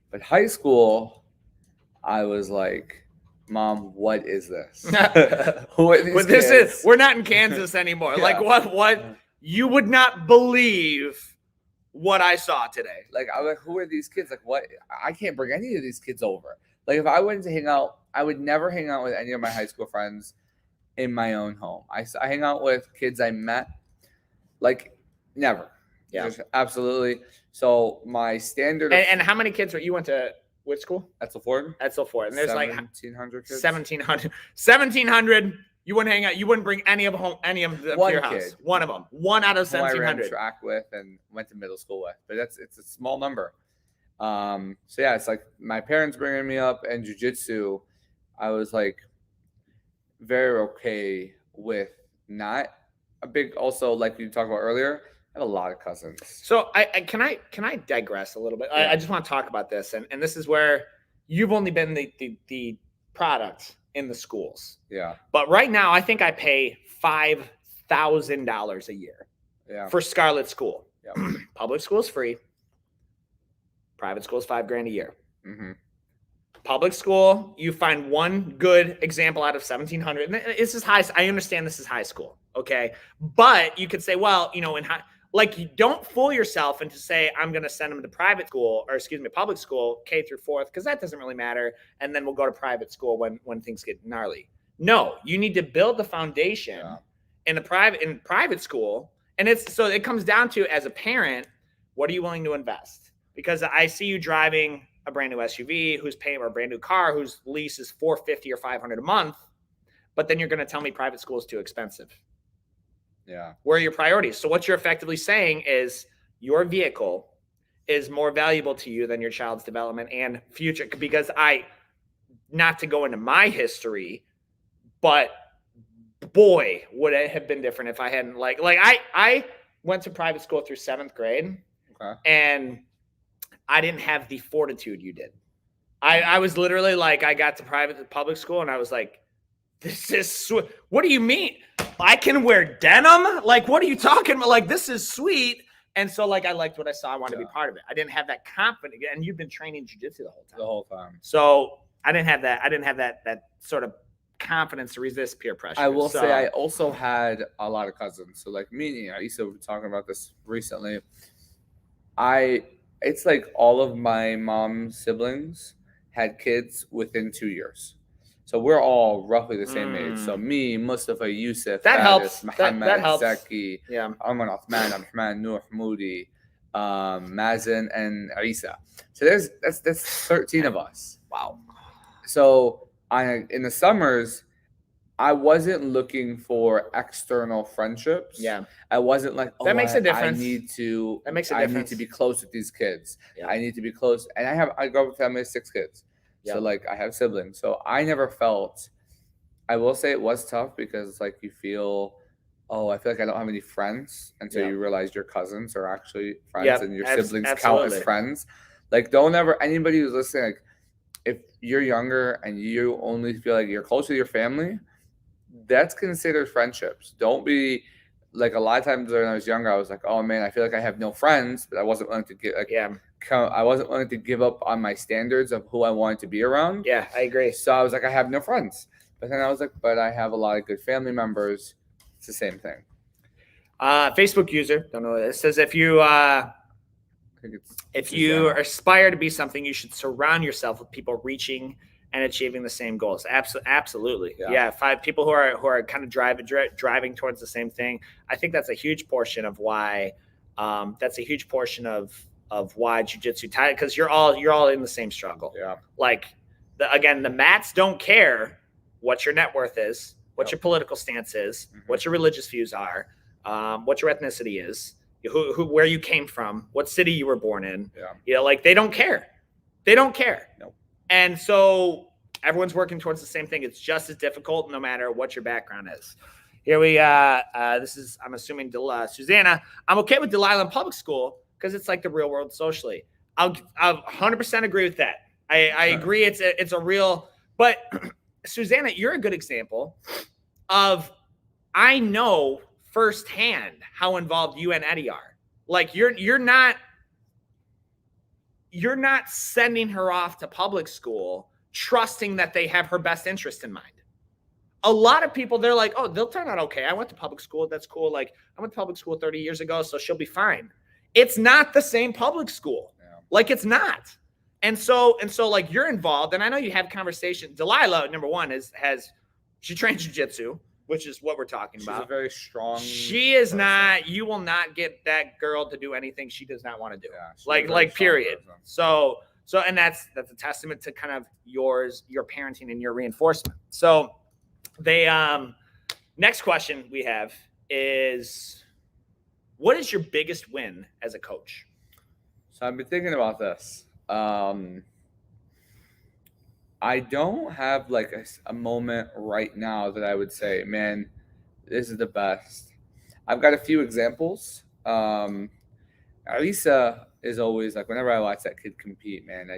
But high school, I was like, Mom, what is this? We're not in Kansas anymore. Yeah. Like what you would not believe what I saw today. Like, I was like, who are these kids? Like, what? I can't bring any of these kids over. Like, if I went to hang out, I would never hang out with any of my high school friends in my own home. I hang out with kids I met, like, never. Yeah. Just absolutely. So my standard. And how many kids were you went to which school? Etzel Ford. Etzel Ford. And there's like 1,700 kids. 1,700. You wouldn't hang out. You wouldn't bring any of them to your house. One of them. One out of 1,700. I ran track with and went to middle school with, but it's a small number. So yeah, it's like my parents bringing me up, and jiu-jitsu, I was like very okay with. Not a big, also like you talked about earlier, I have a lot of cousins. So can I digress a little bit? Yeah. I just want to talk about this, and this is where you've only been the product in the schools. Yeah. But right now, I think I pay $5,000 a year. Yeah. For Scarlet School. Yeah. Public school is free. Private school is $5,000 a year. Mm-hmm. Public school, you find one good example out of 1,700. This is high. I understand this is high school, okay? But you could say, well, you you don't fool yourself into say, I'm going to send them to private school, or public school, K through 4th, because that doesn't really matter. And then we'll go to private school when things get gnarly. No, you need to build the foundation in private school. And it comes down to, as a parent, what are you willing to invest? Because I see you driving a brand new SUV who's paying, or a brand new car whose lease is $450 or $500 a month, but then you're going to tell me private school is too expensive. Yeah. Where are your priorities? So what you're effectively saying is your vehicle is more valuable to you than your child's development and future. Because not to go into my history, but boy, would it have been different if I hadn't I went to private school through 7th grade. Okay. And I didn't have the fortitude you did. I was literally like, I got to public school and I was like, this is what do you mean? I can wear denim? Like, what are you talking about? Like, this is sweet. And so I liked what I saw. I wanted to be part of it. I didn't have that confidence. And you've been training jiu-jitsu the whole time. So I didn't have that. I didn't have that sort of confidence to resist peer pressure. I will say I also had a lot of cousins. So like me and Issa were talking about this recently. It's like all of my mom's siblings had kids within 2 years. So we're all roughly the same age. So me, Mustafa, Yusuf, that helps. Muhammad, that helps. Zaki, Yeah. Arman Uthman, Abdrabboh, Noor, Moody, Mazen, and Isa. So that's 13 of us. Wow. So in the summers, I wasn't looking for external friendships. Yeah. I wasn't like, that makes a difference. I need to be close with these kids. Yeah. I need to be close. And I grew up with a family of 6 kids. Yeah. So I have siblings. So I never felt, I will say it was tough because you feel, I feel like I don't have any friends until you realize your cousins are actually friends and your siblings count as friends. Don't ever, anybody who's listening, if you're younger and you only feel like you're close to your family, that's considered friendships. Don't be a lot of times when I was younger, I was like, oh man, I feel like I have no friends, but I wasn't willing to get I wasn't willing to give up on my standards of who I wanted to be around. Yeah, I agree. So I was like, I have no friends. But then I was like, but I have a lot of good family members. It's the same thing. Facebook user, don't know what it says. If you aspire to be something, you should surround yourself with people reaching and achieving the same goals. Absolutely. Yeah. 5 people who are kind of driving towards the same thing. I think that's a huge portion of why why jiu-jitsu tied, because you're all in the same struggle. Yeah. The mats don't care what your net worth is, what your political stance is, what your religious views are, what your ethnicity is, where you came from, what city you were born in. Yeah. They don't care. They don't care. Nope. And so everyone's working towards the same thing. It's just as difficult no matter what your background is. Here we this is, I'm assuming, Susanna. I'm okay with Delilah in public school because it's like the real world socially. I'll 100% agree with that. I agree. It's a real, but Susanna, you're a good example of, I know firsthand how involved you and Eddie are. You're not sending her off to public school trusting that they have her best interest in mind. A lot of people, they're like, oh, they'll turn out okay. I went to public school. That's cool. I went to public school 30 years ago, so she'll be fine. It's not the same public school. Yeah. Like it's not. And so like you're involved, and I know you have conversations. Delilah, number one, she trains jiu-jitsu, which is what we're talking She's about. a very strong. She is person. not. You will not get that girl to do anything she does not want to do. Yeah, she's a like very strong period. person. So and that's a testament to kind of your parenting and your reinforcement. So they next question we have is, what is your biggest win as a coach? So I've been thinking about this. I don't have like a moment right now that I would say, man, this is the best. I've got a few examples. Alisa is always like, whenever I watch that kid compete, man,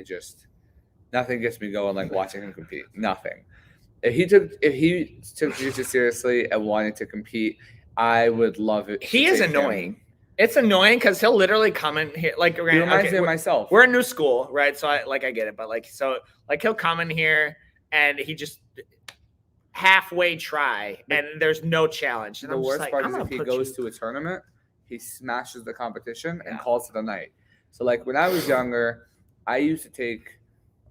nothing gets me going like watching him compete. Nothing. If he took jiu-jitsu seriously and wanted to compete, I would love it. He is annoying. It's annoying because he'll literally come in here. Like, He reminds me of myself. We're a new school, right? So I get it, but he'll come in here and he just halfway try, and there's no challenge. And the worst like, part is if he goes to a tournament, he smashes the competition and calls it a night. So like when I was younger, I used to take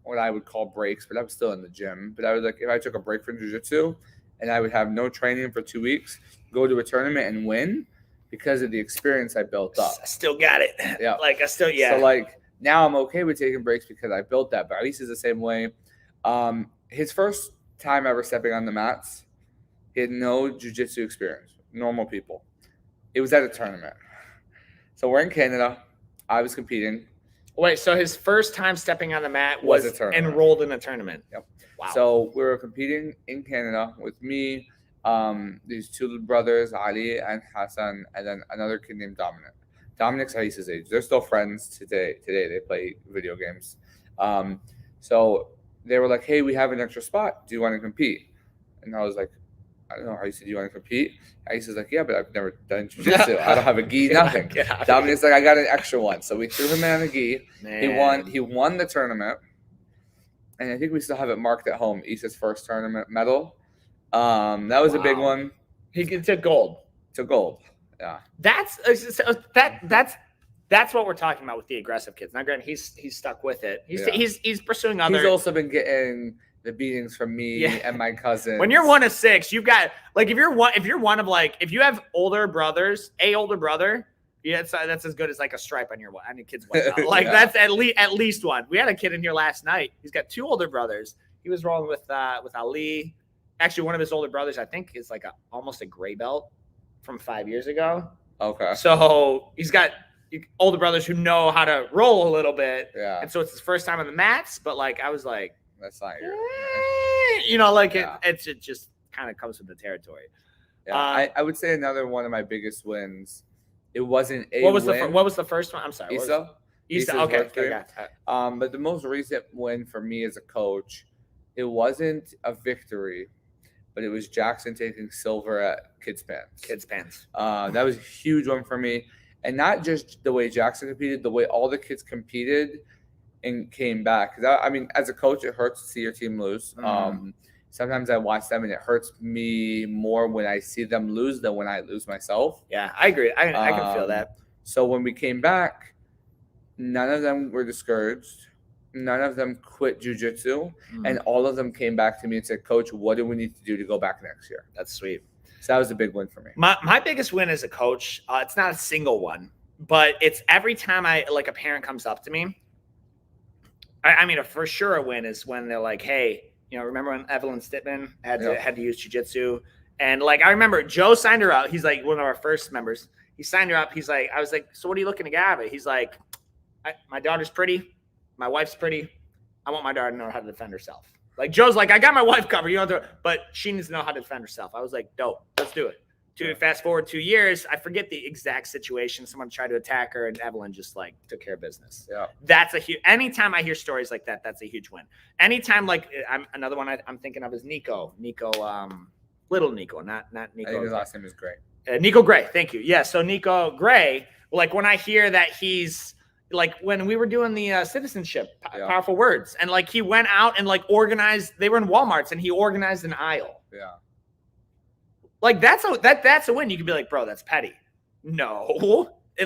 what I would call breaks, but I was still in the gym. But I was like, if I took a break from jiu-jitsu and I would have no training for 2 weeks, go to a tournament and win because of the experience I built up. I still got it. Yeah. Like So like now I'm okay with taking breaks because I built that. But at least it's the same way. His first time ever stepping on the mats, he had no jiu-jitsu experience, normal people. It was at a tournament. So we're in Canada. I was competing. Wait, so his first time stepping on the mat was a tournament. Enrolled in a tournament. Yep. Wow. So we were competing in Canada with me, these two brothers, Ali and Hassan, and then another kid named Dominic. Dominic's Alisa's age. They're still friends today. They play video games. So they were like, hey, we have an extra spot. Do you want to compete? And I was like, I don't know. Alisa, do you want to compete? Alisa's like, yeah, but I've never done jiu-jitsu. I don't have a gi, nothing. Dominic's like, I got an extra one. So we threw him in on a gi. Man. He won the tournament. And I think we still have it marked at home. Isa's first tournament medal. That was a big one. He took gold. Took gold. Yeah. That's what we're talking about with the aggressive kids. Now, granted, he's stuck with it. He's pursuing other. He's also been getting the beatings from me and my cousin. When you're one of six, you've got like if you're one of like if you have older brothers, older brother, that's as good as like a stripe on your kid's white belt. Like that's at least one. We had a kid in here last night. He's got two older brothers. He was rolling with Ali. Actually, one of his older brothers, I think, is like almost a gray belt from 5 years ago. Okay. So he's got older brothers who know how to roll a little bit. Yeah. And so it's his first time on the mats, but like I was like, that's not your. it just kind of comes with the territory. Yeah, I would say another one of my biggest wins. It wasn't a what was win. What was the first one? I'm sorry. Isa. Okay. But the most recent win for me as a coach, it wasn't a victory, but it was Jackson taking silver at Kids Pants. That was a huge one for me. And not just the way Jackson competed, the way all the kids competed and came back. Because I mean, as a coach, it hurts to see your team lose. Mm-hmm. Sometimes I watch them and it hurts me more when I see them lose than when I lose myself. Yeah, I agree. I can feel that. So when we came back, none of them were discouraged. None of them quit jiu-jitsu. And all of them came back to me and said, Coach, what do we need to do to go back next year? That's sweet. So that was a big win for me. My biggest win as a coach, it's not a single one, but it's every time a parent comes up to me. I mean, for sure a win is when they're like, hey, remember when Evelyn Stitman had to use jiu-jitsu? And like, I remember Joe signed her out. He's like one of our first members. He signed her up. He's like, I was like, so what are you looking to get out of it? He's like, my daughter's pretty. My wife's pretty. I want my daughter to know how to defend herself. Like Joe's like, I got my wife covered, but she needs to know how to defend herself. I was like, dope, let's do it. Fast forward 2 years, I forget the exact situation. Someone tried to attack her, and Evelyn just like took care of business. Yeah, that's a huge. Anytime I hear stories like that, that's a huge win. Anytime another one I'm thinking of is Nico, little Nico, not Nico. I think his last name is Gray. Nico Gray, thank you. Yeah, so Nico Gray. Like when I hear that he's like when we were doing the citizenship, powerful words, and like he went out and like organized. They were in Walmarts, and he organized an aisle. Yeah. Like that's a win. You could be like, bro, that's petty. No,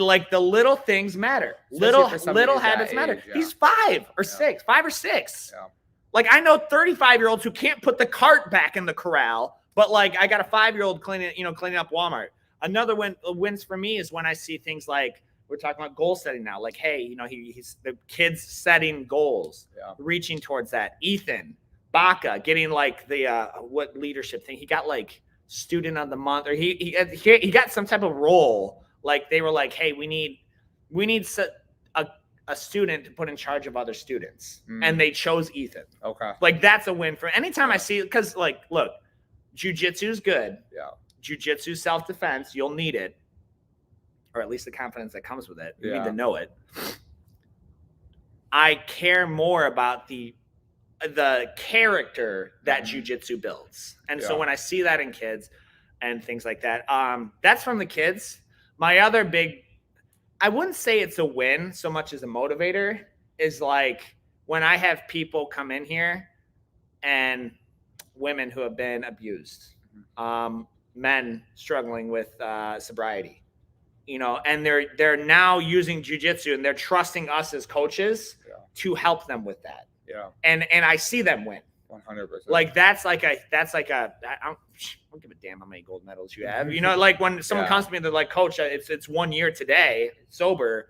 like the little things matter. Especially for somebody Little that habits matter. age, yeah. He's 5 or 6, 5 or 6. Yeah. Like I know 35-year-olds who can't put the cart back in the corral, but like I got a 5-year-old cleaning up Walmart. Another wins for me is when I see things like we're talking about goal setting now. Like, hey, he's the kids setting goals, reaching towards that. Ethan Baca getting like the what leadership thing. He got like student of the month, or he got some type of role. Like they were like, hey, we need a student to put in charge of other students, and they chose Ethan. Okay, like that's a win for anytime I see, because like look, jiu-jitsu is good. Yeah, jiu-jitsu self-defense, you'll need it, or at least the confidence that comes with it. You need to know it. I care more about the character that jiu-jitsu builds, and so when I see that in kids and things like that, that's from the kids. My other big, I wouldn't say it's a win so much as a motivator, is like when I have people come in here and women who have been abused, men struggling with sobriety, and they're now using jiu-jitsu and they're trusting us as coaches to help them with that. Yeah. And I see them win. 100%. Like that's like a I don't give a damn how many gold medals you have. Like when someone comes to me, they're like, Coach, it's 1 year today, sober.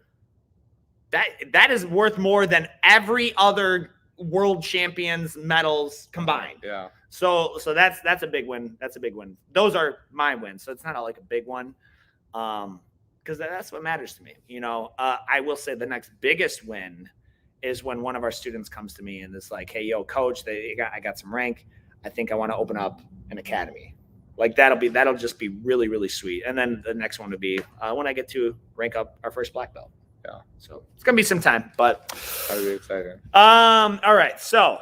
That is worth more than every other world champions medals combined. Yeah. So that's a big win. That's a big win. Those are my wins. So it's not like a big one. Because that's what matters to me. I will say the next biggest win is when one of our students comes to me and is like, hey, yo, coach, I got some rank. I think I want to open up an academy. Like that'll just be really, really sweet. And then the next one would be when I get to rank up our first black belt. Yeah. So it's going to be some time, but that'll be exciting. All right. So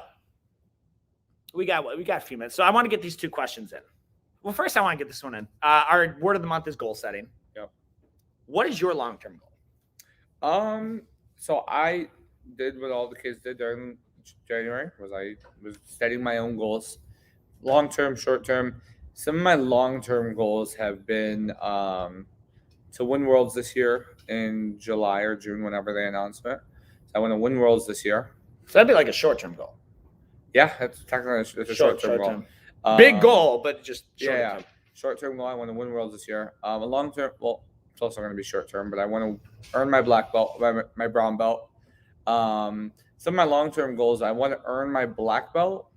we got a few minutes. So I want to get these 2 questions in. Well, first I want to get this one in. Our word of the month is goal setting. Yep. What is your long-term goal? So I did what all the kids did during January, I was setting my own goals, long-term, short-term. Some of my long-term goals have been to win Worlds this year in July or June, whenever they announce it. So I want to win Worlds this year. So that'd be like a short-term goal. Yeah, that's technically a short-term goal. Big goal, but just short-term. Short-term goal, I want to win Worlds this year. A long-term, well, it's also going to be short-term, but I want to earn my black belt, my brown belt. Some of my long-term goals, I want to earn my black belt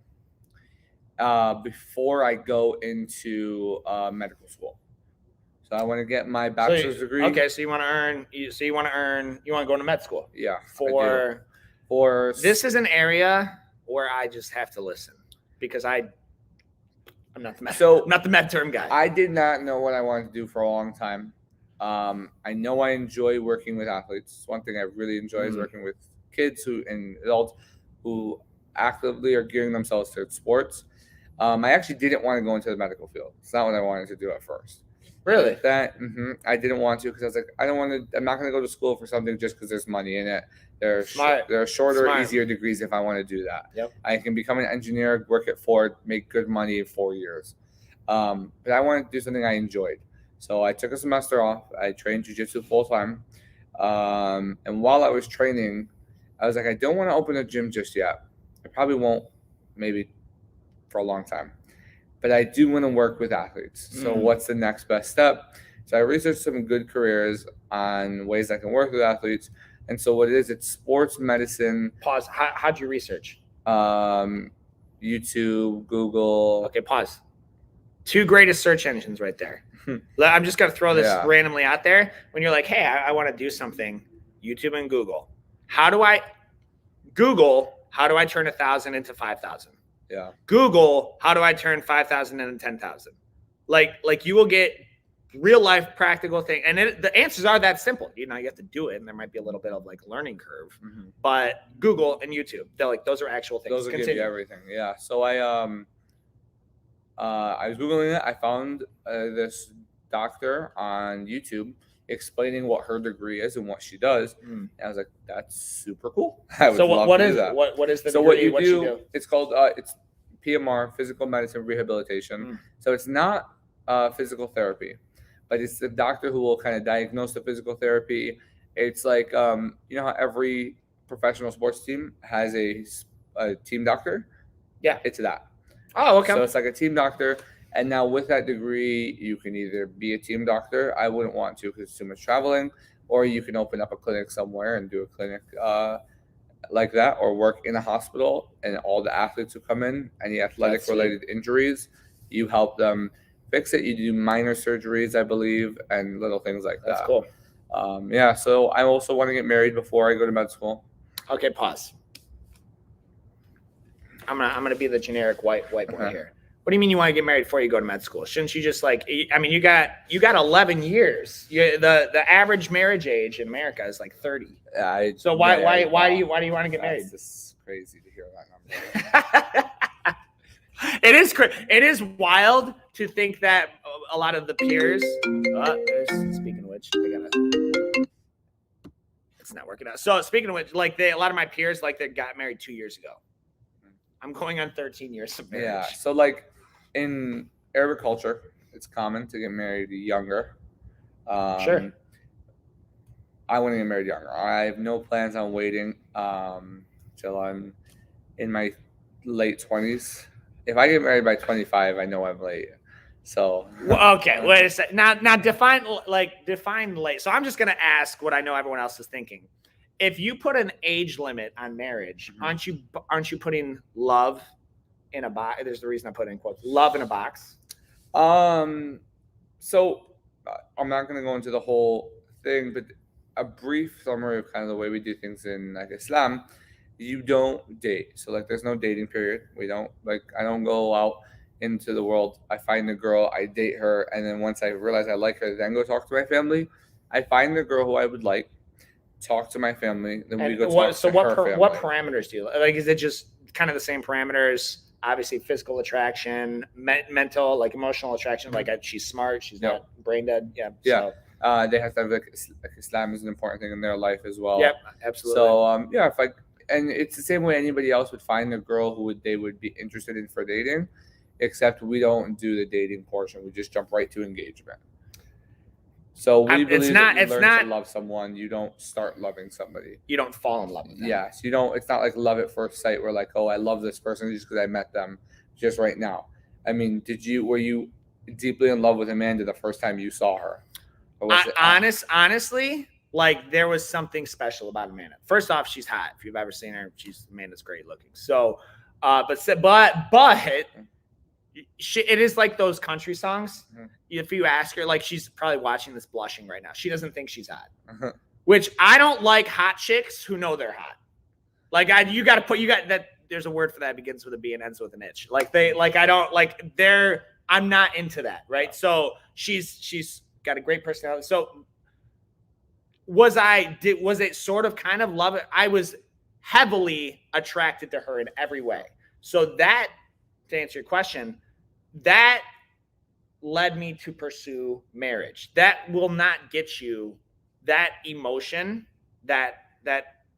before I go into medical school. So I want to get my bachelor's degree. Okay, so you want to go into med school. Yeah. For this is an area where I just have to listen, because I'm not the med term guy. I did not know what I wanted to do for a long time. I know I enjoy working with athletes. One thing I really enjoy is working with kids and adults who actively are gearing themselves to sports. I actually didn't want to go into the medical field. It's not what I wanted to do at first. Really? I didn't want to, because I was like, I'm not going to go to school for something just because there's money in it. There are shorter, easier degrees if I want to do that. Yep. I can become an engineer, work at Ford, make good money in 4 years. But I wanted to do something I enjoyed. So I took a semester off. I trained jiu-jitsu full time. And while I was training, I was like, I don't want to open a gym just yet. I probably won't, maybe for a long time. But I do want to work with athletes. So what's the next best step? So I researched some good careers on ways I can work with athletes. And so what it is, it's sports medicine. Pause. How'd you research? YouTube, Google. Okay, pause. 2 greatest search engines right there. I'm just going to throw this randomly out there. When you're like, hey, I want to do something, YouTube and Google. How do I turn 1,000 into 5,000? Yeah. Google, how do I turn 5,000 into 10,000? Like you will get real life practical thing. And the answers are that simple. You have to do it. And there might be a little bit of like learning curve, but Google and YouTube, they're like, those are actual things. Those will give you everything. Yeah. So I was Googling it. I found this doctor on YouTube explaining what her degree is and what she does. And I was like, that's super cool. I would love to do that. What is the so degree? What you do, it's called it's PMR, physical medicine rehabilitation. So it's not physical therapy, but it's the doctor who will kind of diagnose the physical therapy. It's like you know how every professional sports team has a team doctor. Yeah. It's that. Oh, okay. So it's like a team doctor. And now with that degree, you can either be a team doctor. I wouldn't want to because it's too much traveling, or you can open up a clinic somewhere and do a clinic like that, or work in a hospital, and all the athletes who come in, any athletic related injuries, you help them fix it. You do minor surgeries, I believe, and little things like that. That's cool. Yeah. So I also want to get married before I go to med school. Okay, pause. I'm gonna be the generic white boy here. What do you mean you want to get married before you go to med school? Shouldn't you just like? I mean, you got 11 years. The average marriage age in America is like 30. So why do you want to get married? It's just crazy to hear that number. It is it is wild to think that a lot of the peers. Speaking of which, it's not working out. So speaking of which, like a lot of my peers, like they got married 2 years ago. I'm going on 13 years of marriage. Yeah. So like in Arabic culture, it's common to get married younger. Sure. I want to get married younger. I have no plans on waiting till I'm in my late 20s. If I get married by 25, I know I'm late. So okay, wait a second. Now define late. So I'm just gonna ask what I know everyone else is thinking. If you put an age limit on marriage, aren't you putting love in a box? There's the reason I put it in quotes. Love in a box. So I'm not going to go into the whole thing, but a brief summary of kind of the way we do things in like Islam. You don't date. So like there's no dating period. I don't go out into the world. I find a girl, I date her, and then once I realize I like her, then go talk to my family. I find the girl who I would like, talk to my family, then we go talk to her family. What parameters do you like? Is it just kind of the same parameters? Obviously, physical attraction, mental, like emotional attraction. Like she's smart, she's not brain dead. Yeah. Yeah. So. They have to have like Islam is an important thing in their life as well. Yep, absolutely. So yeah, and it's the same way anybody else would find a girl who they would be interested in for dating, except we don't do the dating portion. We just jump right to engagement. So we believe that you learn to love someone. You don't start loving somebody. You don't fall in love with them. Yes, you don't. It's not like love at first sight. Where like, oh, I love this person just because I met them just right now. I mean, were you deeply in love with Amanda the first time you saw her? Or was it honestly, like there was something special about Amanda. First off, she's hot. If you've ever seen her, Amanda's great looking. So, but it is like those country songs. Mm-hmm. If you ask her, like she's probably watching this blushing right now. She doesn't think she's hot, which I don't like hot chicks who know they're hot. Like there's a word for that. It begins with a B and ends with an itch. I'm not into that. Right. So she's got a great personality. So was it sort of kind of love it? I was heavily attracted to her in every way. So that, to answer your question, that led me to pursue marriage. That will not get you that emotion, that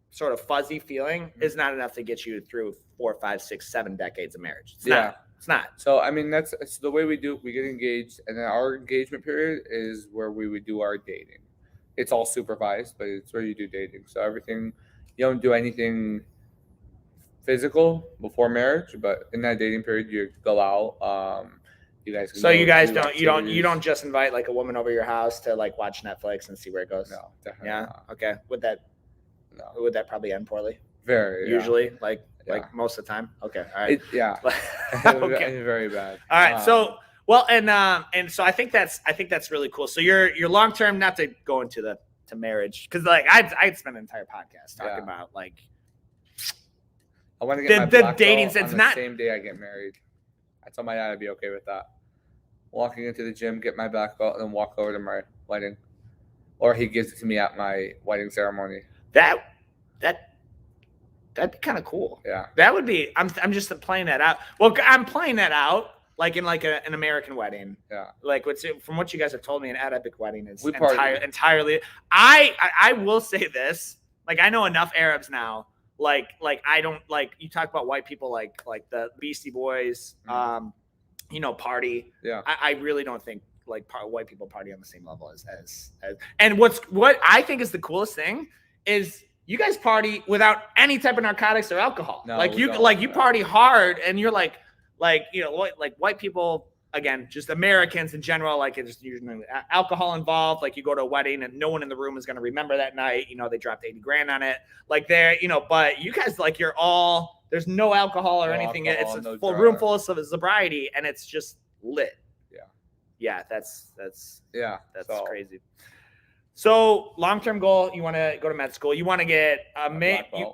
sort of fuzzy feeling is not enough to get you through 4, 5, 6, 7 decades of marriage. It's not. So, I mean, that's the way we do it. We get engaged, and then our engagement period is where we would do our dating. It's all supervised, but it's where you do dating. So everything, you don't do anything physical before marriage, but in that dating period you go out. You guys don't just invite like a woman over your house to like watch Netflix and see where it goes. No, definitely not. Okay. Would that probably end poorly? Very usually, like most of the time. Okay. All right. Okay. Very bad. All right. So and so I think that's really cool. So your long term, not to go into to marriage, because like I'd spend an entire podcast talking about like. I want to get my dating. It's not the same day I get married. I told my dad I'd be okay with that. Walking into the gym, get my black belt, and then walk over to my wedding, or he gives it to me at my wedding ceremony. That'd be kind of cool. Yeah, that would be. I'm just playing that out. Well, I'm playing that out like in like an American wedding. Yeah, like from what you guys have told me, an Arabic wedding is entirely. I will say this. Like I know enough Arabs now. Like I don't like you talk about white people like the Beastie Boys, party. Yeah. I really don't think white people party on the same level as and what I think is the coolest thing is you guys party without any type of narcotics or alcohol. No, like we you don't, like you no. party hard, and you're like white people, again, just Americans in general, like it's usually alcohol involved. Like you go to a wedding and no one in the room is going to remember that night. They dropped 80 grand on it. Like there, but you guys, like you're all, there's no alcohol or anything. Alcohol, it's no a full drugs. room full of sobriety, and it's just lit. Yeah. That's so, crazy. So long-term goal, you want to go to med school. You want to get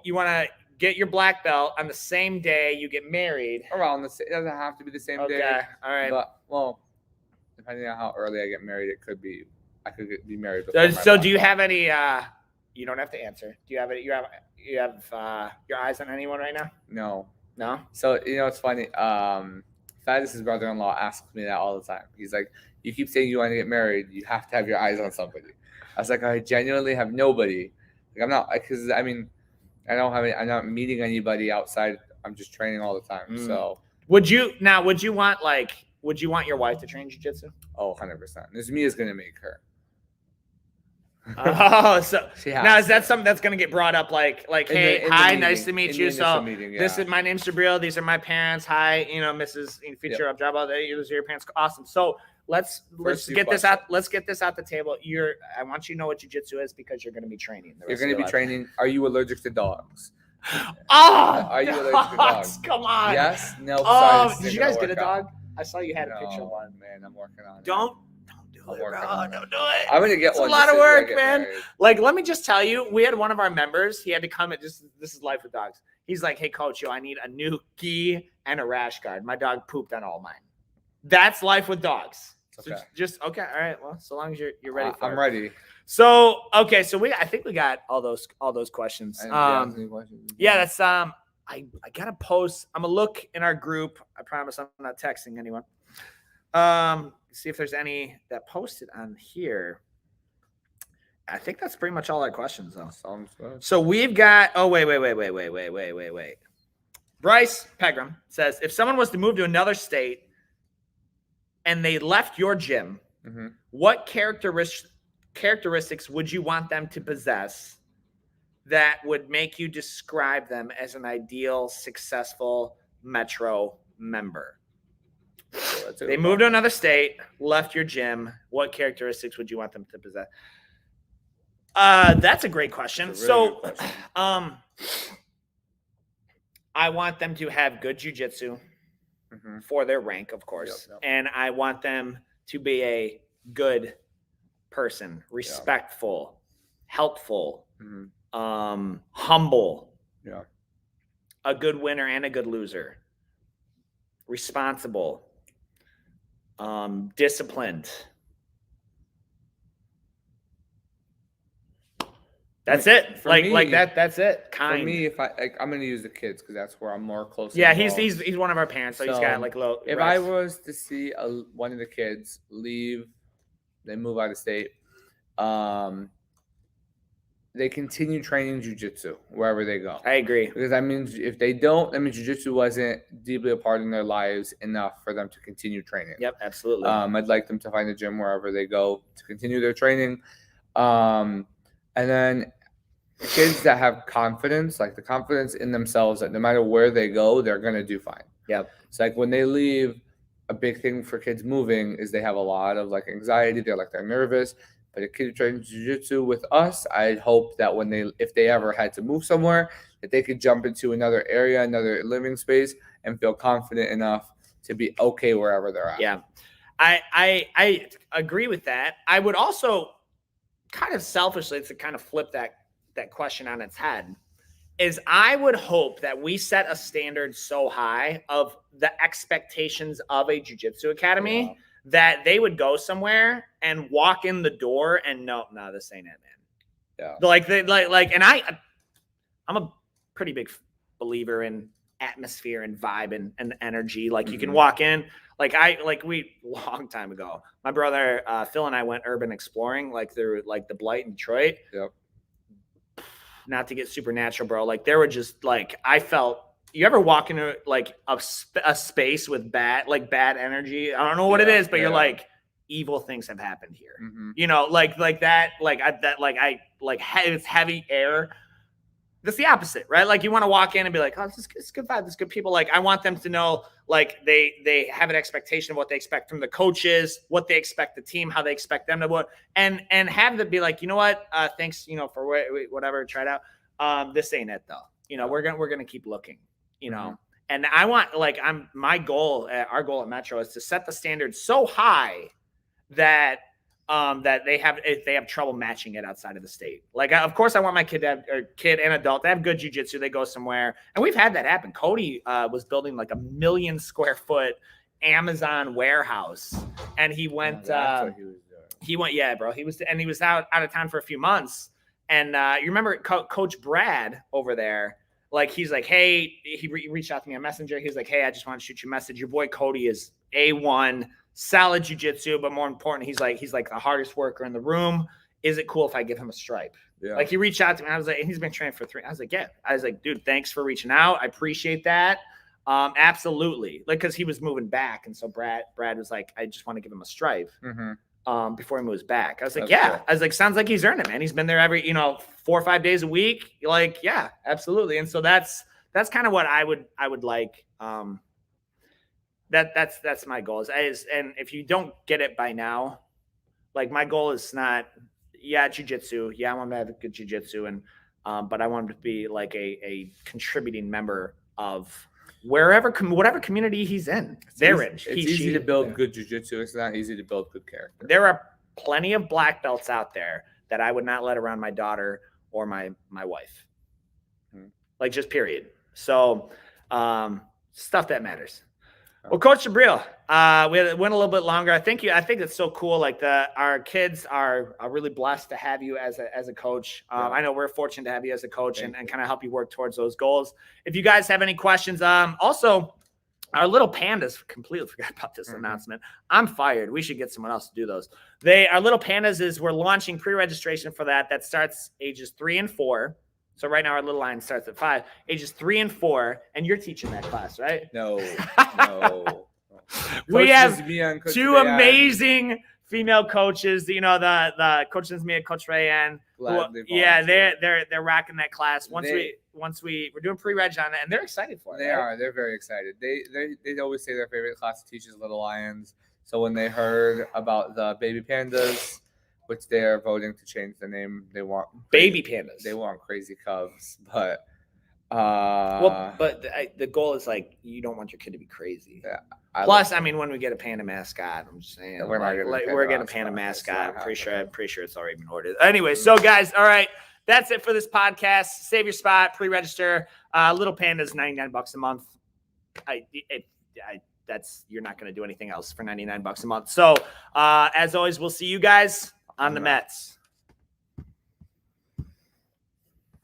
you want to get your black belt on the same day you get married. Around it doesn't have to be the same day. Okay, all right. But depending on how early I get married, it could be I could be married. So do you have any? You don't have to answer. Do you have any? You have your eyes on anyone right now? No. So it's funny. Thaddeus' brother-in-law asks me that all the time. He's like, "You keep saying you want to get married. You have to have your eyes on somebody." I was like, "I genuinely have nobody. Like I'm not because I mean." I don't have any, I'm not meeting anybody outside. I'm just training all the time. So would you want your wife to train jiu-jitsu? Oh, 100%. This me is going to make her. Oh, so now is that something that's going to get brought up? Like, hey, hi, nice to meet you. So this is my name's Jibril. These are my parents. Hi, Mrs. Future Abdrabboh. These are your parents. Awesome. So let's get this out. Let's get this out the table. I want you to know what jiu-jitsu is because you're going to be training. You're going to be training. Are you allergic to dogs? Are you allergic to dogs? Come on. Yes. No. Oh, did you guys get a dog? I saw you had a picture of one. Man, I'm working on it. Don't do it, bro. Don't do it. I'm gonna get one. It's a lot of work, man. Like, let me just tell you, we had one of our members. He had to come and this is life with dogs. He's like, hey, coach, I need a new gi and a rash guard. My dog pooped on all mine. That's life with dogs. Okay. So just okay. All right. Well, so long as you're ready for it. I'm ready. So okay. So I think we got all those questions. Yeah, that's I gotta post. I'm gonna look in our group. I promise I'm not texting anyone. See if there's any that posted on here. I think that's pretty much all our questions, though. Sounds good. So we've got. Oh wait. Bryce Pegram says, if someone was to move to another state and they left your gym, what characteristics would you want them to possess that would make you describe them as an ideal, successful Metro member? So they moved to another state, left your gym. What characteristics would you want them to possess? That's a great question. Good question. I want them to have good jiu-jitsu for their rank, of course. Yep. And I want them to be a good person, respectful, helpful, humble, a good winner and a good loser, responsible, disciplined. That's it. That's it. Kind. For me, if I'm going to use the kids because that's where I'm more close. Yeah, he's one of our parents, so he's got low. If I was to see one of the kids leave, they move out of state, they continue training jiu-jitsu wherever they go. I agree. Because that means if they don't, that means jiu-jitsu wasn't deeply a part in their lives enough for them to continue training. Yep, absolutely. I'd like them to find a gym wherever they go to continue their training. And then kids that have confidence, like the confidence in themselves that no matter where they go, they're going to do fine. Yep. It's like when they leave, a big thing for kids moving is they have a lot of anxiety. They're nervous. But a kid who trains jiu-jitsu with us, I'd hope that if they ever had to move somewhere, that they could jump into another area, another living space, and feel confident enough to be okay wherever they're at. Yeah, I agree with that. I would also kind of selfishly, to kind of flip that question on its head, is I would hope that we set a standard so high of the expectations of a jiu-jitsu academy that they would go somewhere and walk in the door and no, this ain't it, man. Yeah. And I'm a pretty big believer in atmosphere and vibe and energy. You can walk in, long time ago, my brother, Phil and I went urban exploring, through the Blight in Detroit. Yep. Not to get supernatural, bro. There were just I felt, you ever walk into a space with bad energy? I don't know what it is, but you're evil things have happened here. Mhm. You know, like that, it's heavy air. That's the opposite, right? Like you want to walk in and be like, oh, this is good vibe. This is good people. Like I want them to know, like they have an expectation of what they expect from the coaches, what they expect the team, how they expect them to work, and have them be like, you know what? Thanks, you know, for whatever. Try it out. This ain't it though. You know, we're gonna keep looking. You know, and I want our goal at Metro is to set the standard so high that that they have trouble matching it outside of the state. Like, of course, I want my kid and adult to have good jiu-jitsu. They go somewhere, and we've had that happen. Cody was building like 1 million square foot Amazon warehouse, and he went. That's what he was doing. He went, yeah, bro. He was out of town for a few months, and you remember Coach Brad over there. Like he's like, hey, he reached out to me on Messenger. He was like, hey, I just want to shoot you a message. Your boy Cody is A1. Solid jiu-jitsu, but more important, he's like the hardest worker in the room. Is it cool if I give him a stripe? Yeah. Like he reached out to me. I was like, he's been training for 3. I was like, yeah. I was like, dude, thanks for reaching out. I appreciate that. Absolutely. Like, cause he was moving back. And so Brad was like, I just want to give him a stripe before he moves back. I was like, yeah. Cool. I was like, sounds like he's earned it, man. He's been there every, 4 or 5 days a week. Like, yeah, absolutely. And so that's kind of what I would like. That's my goal and if you don't get it by now, like my goal is not, jiu-jitsu. Yeah, I want to have a good jiu-jitsu and, but I want him to be like a contributing member of whatever community he's in. It's easy to build good jiu-jitsu. It's not easy to build good character. There are plenty of black belts out there that I would not let around my daughter or my wife. Like just period. So, stuff that matters. Well, Coach Jibril, we went a little bit longer. I think it's so cool. Like our kids are really blessed to have you as a coach. I know we're fortunate to have you as a coach and kind of help you work towards those goals. If you guys have any questions, also our Little Pandas, completely forgot about this announcement. I'm fired. We should get someone else to do those. Our Little Pandas we're launching pre-registration for that. That starts ages 3 and 4. So right now our little line starts at 5, ages 3 and 4, and you're teaching that class, right? No. We have 2 amazing female coaches. The coaches me and Coach Rayanne. They're rocking that class. We're doing pre-reg on it, and they're excited for it. They're very excited. They always say their favorite class to teach is Little Lions. So when they heard about the Baby Pandas, which they are voting to change the name. They want Baby Pandas. They want Crazy Cubs, but the goal is like you don't want your kid to be crazy. Yeah. Plus, when we get a panda mascot, I'm just saying we're getting a panda mascot. I'm pretty sure it's already been ordered. Anyway, so guys, all right, that's it for this podcast. Save your spot, pre-register. Little Pandas, $99 a month. You're not going to do anything else for $99 a month. So as always, we'll see you guys on the Mets.